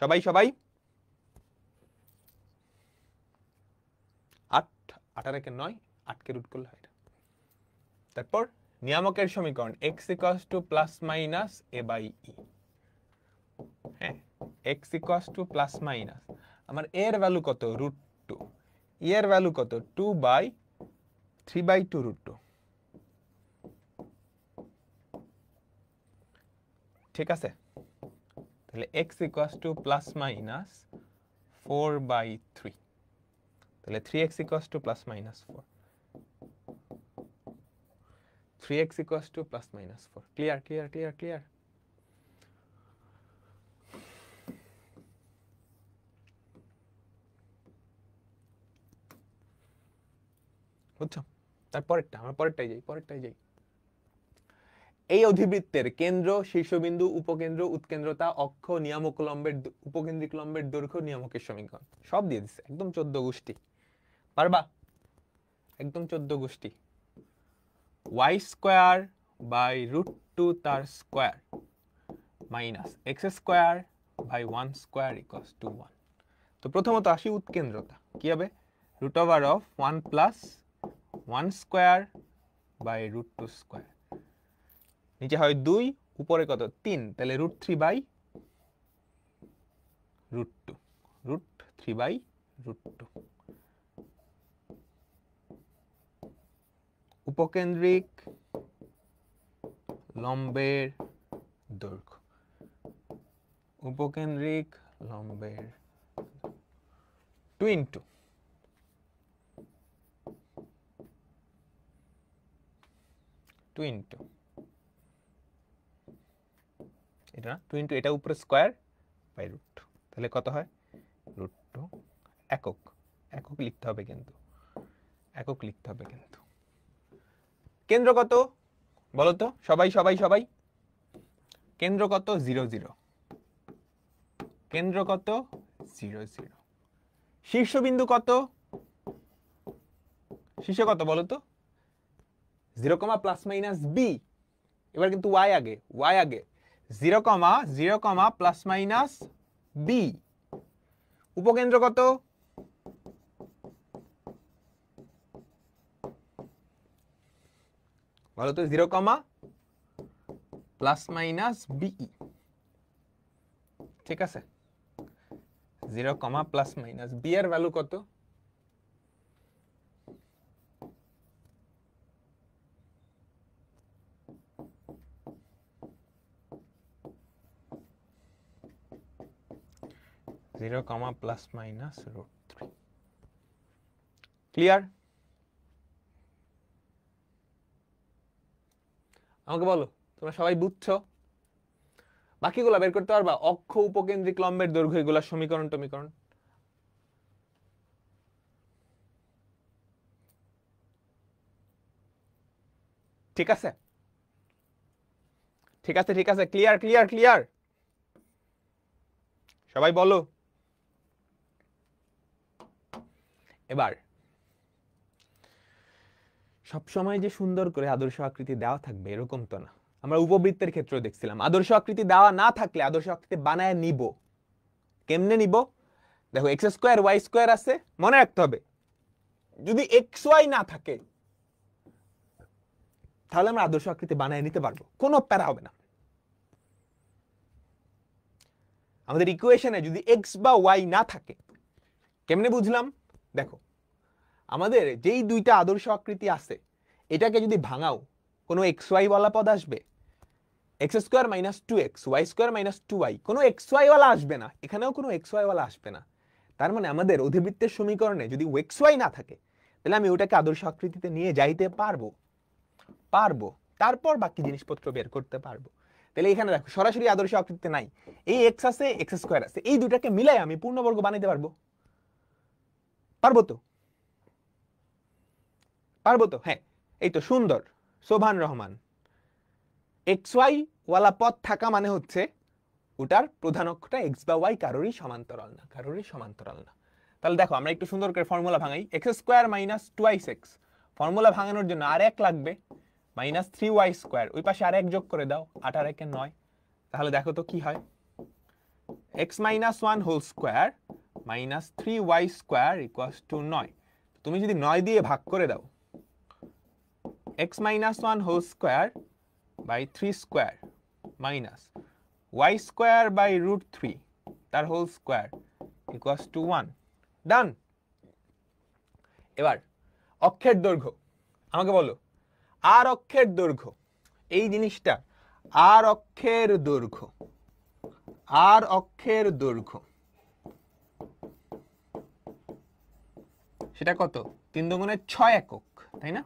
সবাই 8 8 আর 9, 8কে রুট করলে হয়। তারপর নিয়ামকের সমীকরণ x প্লাস মাইনাস a/e, হ্যাঁ x প্লাস মাইনাস, আমার a এর ভ্যালু কত? √2, e এর ভ্যালু কত? 2/3/2√2, ঠিক আছে? তাহলে x প্লাস মাইনাস 4/3, তাহলে 3x plus minus 4, 3x plus minus 4। Clear clear clear clear? বুঝছো? তারপরেরটা, আমরা পরেরটাই যাই। এই অধিবৃত্তের কেন্দ্র, শীর্ষবিন্দু, উপকেন্দ্র, উৎকেন্দ্রতা, অক্ষ, নিয়ামক লম্বের উপকেন্দ্রিক লম্বের দৈর্ঘ্য, নিয়ামকের সমীকরণ সব দিয়ে দিচ্ছে, একদম 14 গোষ্ঠী। পারবা? একদম 14 গোষ্ঠী। y²/√2 তার স্কয়ার মাইনাস x²/1² = 1। তো প্রথমত আসি উৎকেন্দ্রতা, কি হবে? √1 প্লাস 1²/√2², নিচে হয় 2, উপরে কত? 3, তাহলে √3/√2। উপকেন্দ্রিক লম্বের দৈর্ঘ্য, উপকেন্দ্রিক লম্বের 2 ইন্টু এটা 2 ইন্টু এটা উপরে স্কয়ার বাই √2, তাহলে কত হয়? √2 একক, একক লিখতে হবে কিন্তু, একক লিখতে হবে কিন্তু। কেন্দ্র কত বলো তো সবাই? কেন্দ্র কত? 0 0, কেন্দ্র কত? 0 0। শীর্ষবিন্দু কত? শীর্ষ কত বলো তো? 0, প্লাস মাইনাস b, এবার কিন্তু y আগে, 0, প্লাস মাইনাস b। উপকেন্দ্র কত? বলো তো? 0, প্লাস মাইনাস বি, ঠিক আছে? 0, প্লাস মাইনাস বি এর ভ্যালু কত? Plus minus √3। ক্লিয়ার? আমাকে বলো তোমরা সবাই বুঝছো? বাকিগুলো বের করতে পারবা? অক্ষ, উপকেন্দ্রিক লম্বের দৈর্ঘ্য, এগুলা সমীকরণ টমীকরণ। ঠিক আছে ঠিক আছে ঠিক আছে, ক্লিয়ার ক্লিয়ার ক্লিয়ার? সবাই বলো। এবার সবসময় যে সুন্দর করে আদর্শ আকৃতি দেওয়া থাকবে এরকম তো না। আমরা উপবৃত্তের ক্ষেত্রে দেখছিলাম আদর্শ আকৃতি দেওয়া না থাকলে আদর্শ আকৃতি বানায় নিব। কেমনে নিব? দেখো x² y² আছে, মনে রাখতে হবে যদি xy না থাকে তাহলে আমরা আদর্শ আকৃতি বানায় নিতে পারবো, কোনো প্যারা হবে না। আমাদের ইকুয়েশনে যদি x বা y না থাকে, কেমনে বুঝলাম? দেখো আমাদের যেই দুইটা আদর্শ আকৃতি আছে এটাকে যদি ভাঙাও কোনো xy ওয়ালা পদ আসবে? x² - 2x, y² - 2y, কোনো xy ওয়ালা আসবে না, এখানেও কোনো xy ওয়ালা আসবে না। তার মানে আমাদের অধিবৃত্তের সমীকরণে যদি এক্স ওয়াই না থাকে তাহলে আমি ওটাকে আদর্শ আকৃতিতে নিয়ে যাইতে পারবো, তারপর বাকি জিনিসপত্র বের করতে পারবো। তাহলে এখানে দেখো সরাসরি আদর্শ আকৃতিতে নাই, এই এক্স আছে এক্স স্কোয়ার আছে, এই দুটাকে মিলাই আমি পূর্ণবর্গ বানাইতে পারবো, পারবো তো হ্যাঁ, এই তো সুন্দর, শোভান রহমান। এক্স ওয়াই ওয়ালা পথ থাকা মানে হচ্ছে ওটার প্রধান অক্ষটা এক্স বা ওয়াই কারোরই সমান্তরাল না, তাহলে দেখো আমরা একটু সুন্দর করে ফর্মুলা ভাঙাই। X square minus twice x, formula ভাঙানোর জন্য আর এক লাগবে, মাইনাস 3y স্কোয়ার, ওই পাশে আর এক যোগ করে দাও, 8 আর 1 9, তাহলে দেখো তো কি হয়, X minus 1 whole square minus 3y square equals to 9। তুমি যদি 9 দিয়ে ভাগ করে দাও, X minus 1 whole square by 3 square minus y square by root 3 তার whole square equals to 1, done. এবার অক্ষের দৈর্ঘ্য আমাকে বলো, আর অক্ষের দৈর্ঘ্য, এই জিনিসটা আর অক্ষের দৈর্ঘ্য সেটা কত? 3 দুগুণে 6 একক, তাই না?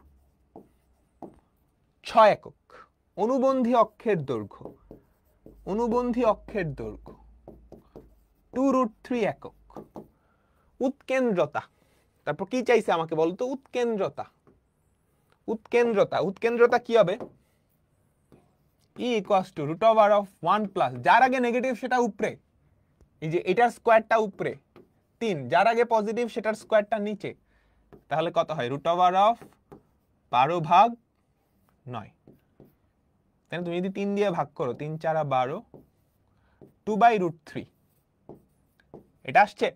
6 একক। অনুবন্ধী অক্ষের দৈর্ঘ্য 2√3 একক। উৎকেন্দ্রতা, তারপর কি চাইছে আমাকে বলতো? উৎকেন্দ্রতা কি হবে? E equals to root over of 1 plus, যার আগে নেগেটিভ সেটা উপরে, এই যে এটার স্কোয়ারটা উপরে 3, যার আগে পজিটিভ সেটার স্কোয়ারটা নিচে, তাহলে কত হয়? Root over of 12/9। তাহলে তুমি যদি 3 দিয়ে ভাগ করো, 3 4 12, 2/√3, এটা আসছে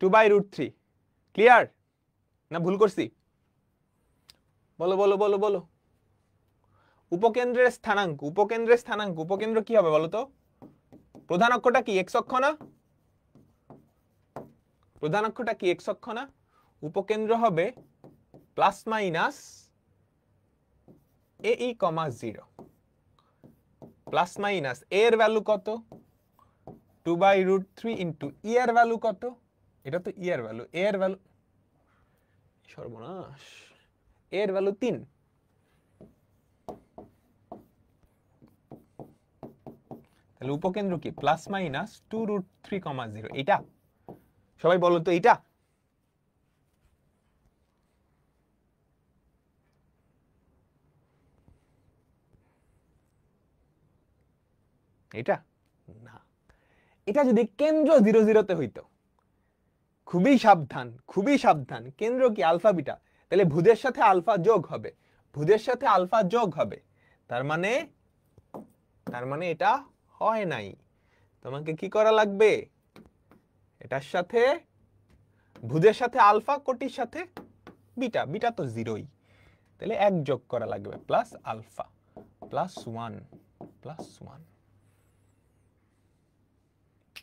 2/√3। ক্লিয়ার না ভুল করছি? বলো। উপকেন্দ্রের স্থানাঙ্ক, উপকেন্দ্র কি হবে বলো তো? প্রধান অক্ষটা কি এক্স অক্ষ না? উপকেন্দ্র হবে plus minus AE, 0, plus minus a এর ভ্যালু কত? 2/√3 ইন্টু ই এর ভ্যালু কত? এটা তো ই এর ভ্যালু, এ এর ভ্যালু, সর্বনাশ, এ এর ভ্যালু 3, তাহলে উপকেন্দ্র কি? প্লাস মাইনাস 2√3, 0, এটা সবাই বলো তো, এটা না, এটা যদি কেন্দ্র 0 0-তে হইতো, খুবই সাবধান, কেন্দ্র কি আলফা বিটা, তাহলে ভুজের সাথে আলফা যোগ হবে, তার মানে এটা হয় নাই। তোমাকে কি করা লাগবে? এটার সাথে, ভুজের সাথে আলফা, কোটির সাথে বিটা তো 0ই, তাহলে 1 যোগ করা লাগবে, প্লাস আলফা প্লাস 1,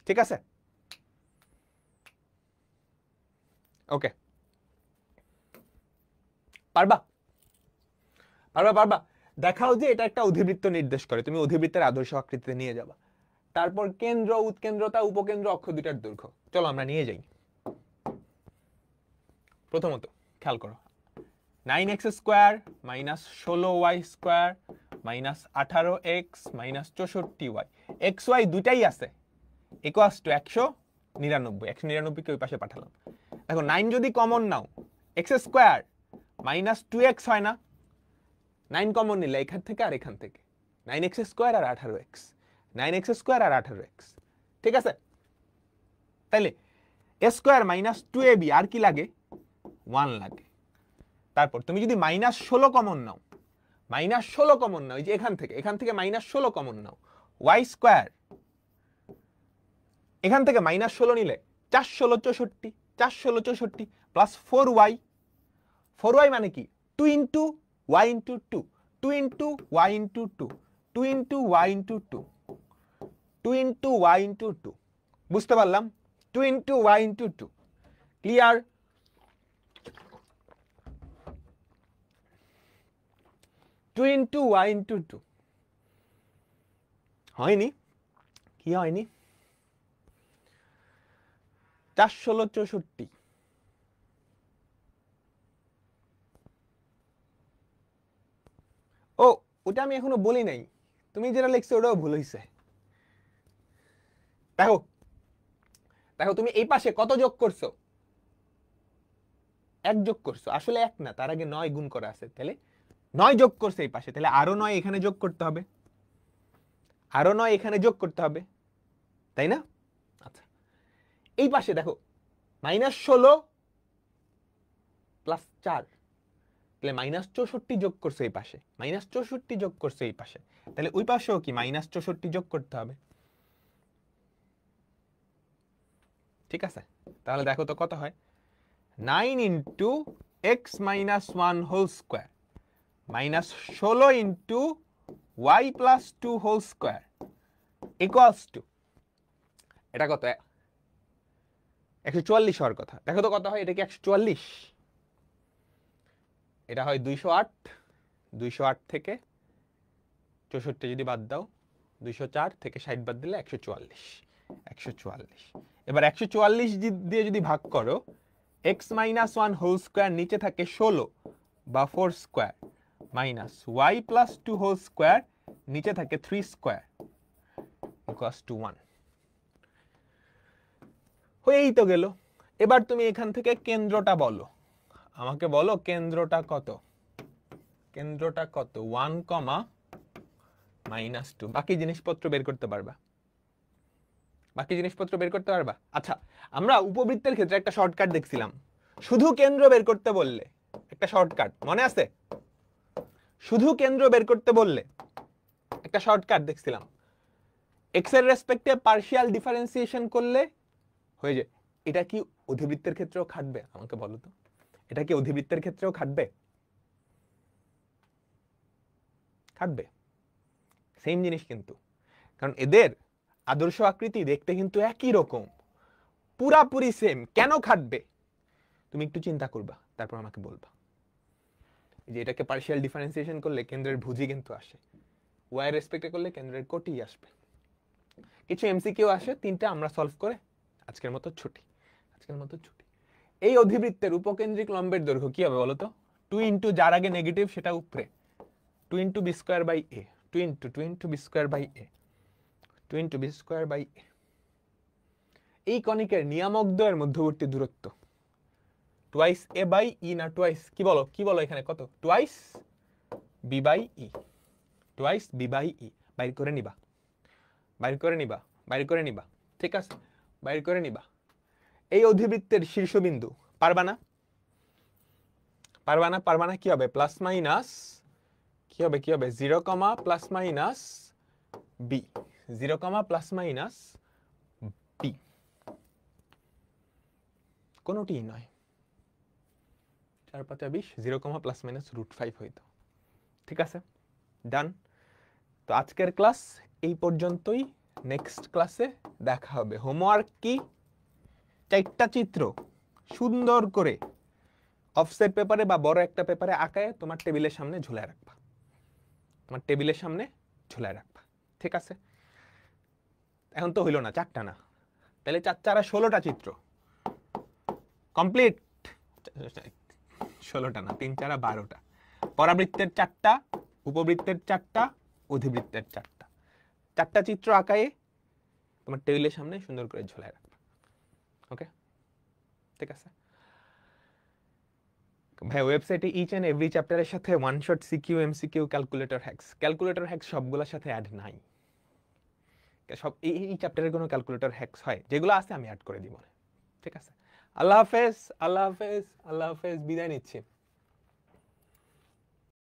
ঠিক আছে? ওকে, পারবা? দেখাও যে এটা একটা অধিবৃত্ত নির্দেশ করে, তুমি অধিবৃত্তের আদর্শ আকৃতিতে নিয়ে যাবা। তারপর কেন্দ্র, উৎকেন্দ্রতা, উপকেন্দ্র, অক্ষ দুটার দৈর্ঘ্য, চলো আমরা নিয়ে যাই। প্রথমত খেয়াল করো, 9x square minus 16y square minus 18x minus 64y, X Y দুটাই আছে, ইকুয়ালস টু 199 কে ওই পাশে পাঠালাম। দেখো 9 যদি কমন নাও, x স্কোয়ার মাইনাস 2x হয় না? 9 কমন নিলে এখান থেকে আর এখান থেকে, 9x স্কোয়ার আর 18x, 9x স্কোয়ার আর 18x, ঠিক আছে? তাইলে a স্কোয়ার মাইনাস 2ab আর কি লাগে? 1 লাগে। তারপর তুমি যদি মাইনাস 16 কমন নাও, এই যে এখান থেকে মাইনাস 16 কমন নাও, y স্কোয়ার, এখান থেকে মাইনাস 16 নিলে 4 16 64 প্লাস 4y মানে কি? 2 into y into 2, 2 into y into 2, 2 into y into 2, 2 into y into 2, বুঝতে পারলাম? 2 into y into 2, clear? Two into Y into 2 হয়নি? কি হয়নি? 4 16 64। ও ওটা আমি এখনো বলি নাই, তুমি যেটা লিখছো ওটাও ভুল হয়েছে। দেখো দেখো তুমি এই পাশে কত যোগ করছো? 1 যোগ করছো, আসলে 1 না, তার আগে 9 গুণ করা আছে, তাহলে 9 যোগ করছে এই পাশে, তাহলে আরো 9 এখানে যোগ করতে হবে, আরো 9 এখানে যোগ করতে হবে, তাই না? আচ্ছা, এই পাশে দেখো -16 প্লাস 4, তাহলে -64 যোগ করছে এই পাশে, -64 যোগ করছে এই পাশে, তাহলে ওই পাশেও কি -64 যোগ করতে হবে। ঠিক আছে, তাহলে দেখো তো কত হয়, 9 into x minus 1 whole square minus 16 into y plus 2 whole square equals to, এটা কত? 144 হওয়ার কথা। দেখো তো কত হয়, এটা কি 144? এটা হয় 208, 208 থেকে 64 যদি বাদ দাও, 204 থেকে 60 বাদ দিলে 144, 144। এবার 144 দিয়ে যদি ভাগ করো, x মাইনাস 1 হোল স্কোয়ার নিচে থাকে 16 বা 4 square minus y plus 2 whole square নিচে থাকে 3 স্কোয়ার ইকুয়ালস টু 1। হয়েই তো গেল। এবার তুমি এখান থেকে কেন্দ্রটা বলো, আমাকে বলো কেন্দ্রটা কত? কেন্দ্রটা কত? 1, -2। বাকি জিনিসপত্র বের করতে পারবা, বাকি জিনিসপত্র বের করতে পারবা। আচ্ছা, আমরা উপবৃত্তের ক্ষেত্রে একটা শর্টকাট দেখছিলাম, শুধু কেন্দ্র বের করতে বললে একটা শর্টকাট মনে আছে? শুধু কেন্দ্র বের করতে বললে একটা শর্টকাট দেখছিলাম, এক্স এর রেসপেক্টে পার্শিয়াল ডিফারেন্সিয়েশন করলে হয়ে যায়। এটা কি অধিবৃত্তের ক্ষেত্রেও খাটবে? আমাকে বলো তো, এটা কি অধিবৃত্তের ক্ষেত্রেও খাটবে? খাটবে, সেম জিনিস কিন্তু, কারণ এদের আদর্শ আকৃতি দেখতে কিন্তু একই রকম, পুরাপুরি সেম। কেন খাটবে তুমি একটু চিন্তা করবা, তারপর আমাকে বলবা। যে এটাকে পার্শিয়াল ডিফারেন্সিয়েশন করলে কেন্দ্রের ভুজি কিন্তু আসে, ওয়াই এর রেসপেক্টে করলে কেন্দ্রের কোটি আসবে। কিছু এমসিকিউ আসে, 3টা আমরা সলভ করে আজকের মতো ছুটি, আজকের মতো ছুটি। এই অধিবৃত্তের উপকেন্দ্রিক লম্বের দৈর্ঘ্য কি হবে বলো তো? 2 ইন্টু যার আগে নেগেটিভ সেটা উপরে, 2 into b square by a, 2 into b square by a, 2 into b square by a. এই কণিকের নিয়ামক দ্বয়ের মধ্যবর্তী দূরত্ব টুয়াইস এ বাই ই, না টুয়াইস, কি বলো, কি বলো এখানে কত? Twice b by e, twice b by e. বাইর করে নিবা, বাইর করে নিবা, বাইর করে নিবা, ঠিক আছে, বাইর করে নিবা। এই অধিবৃত্তের শীর্ষবিন্দু পারবা না? পারবা না? পারবা না, কি হবে? প্লাস মাইনাস, কি হবে, কি হবে? 0, plus minus B, 0, plus minus B, কোনোটি নয়। 4 5 20, 0, প্লাস মাইনাস √5 হইতো। ঠিক আছে, ডান। তো আজকের ক্লাস এই পর্যন্তই, নেক্সট ক্লাসে দেখা হবে। হোমওয়ার্ক কি? 4টা চিত্র সুন্দর করে অফসেট পেপারে বা বড় একটা পেপারে আঁকায় তোমার টেবিলের সামনে ঝুলায় রাখবা, তোমার টেবিলের সামনে ঝুলায় রাখবা, ঠিক আছে? এখন তো হইল না, 4টা না, তাহলে 4 4 16টা চিত্র কমপ্লিট। 16টা না, 3 4 12টা। পরাবৃত্তের 4টা, উপবৃত্তের 4টা, অধিবৃত্তের 4টা, 4টা চিত্র আঁকায়ে তোমার টেবিলের সামনে সুন্দর করে ঝুলায় রাখবা। ওকে, ঠিক আছে ভাই। ওয়েবসাইটে ইচ এন্ড এভরি চ্যাপ্টারের সাথে one shot CQ, MCQ, calculator hacks সবগুলোর সাথে অ্যাড নাই। সব এই চ্যাপ্টারের কোনো ক্যালকুলেটর হ্যাক্স হয়, যেগুলো আছে আমি অ্যাড করে দিব না, ঠিক আছে? আল্লাহ হাফেজ, আল্লাহ হাফেজ, আল্লাহ হাফেজ, বিদায় নিচ্ছি।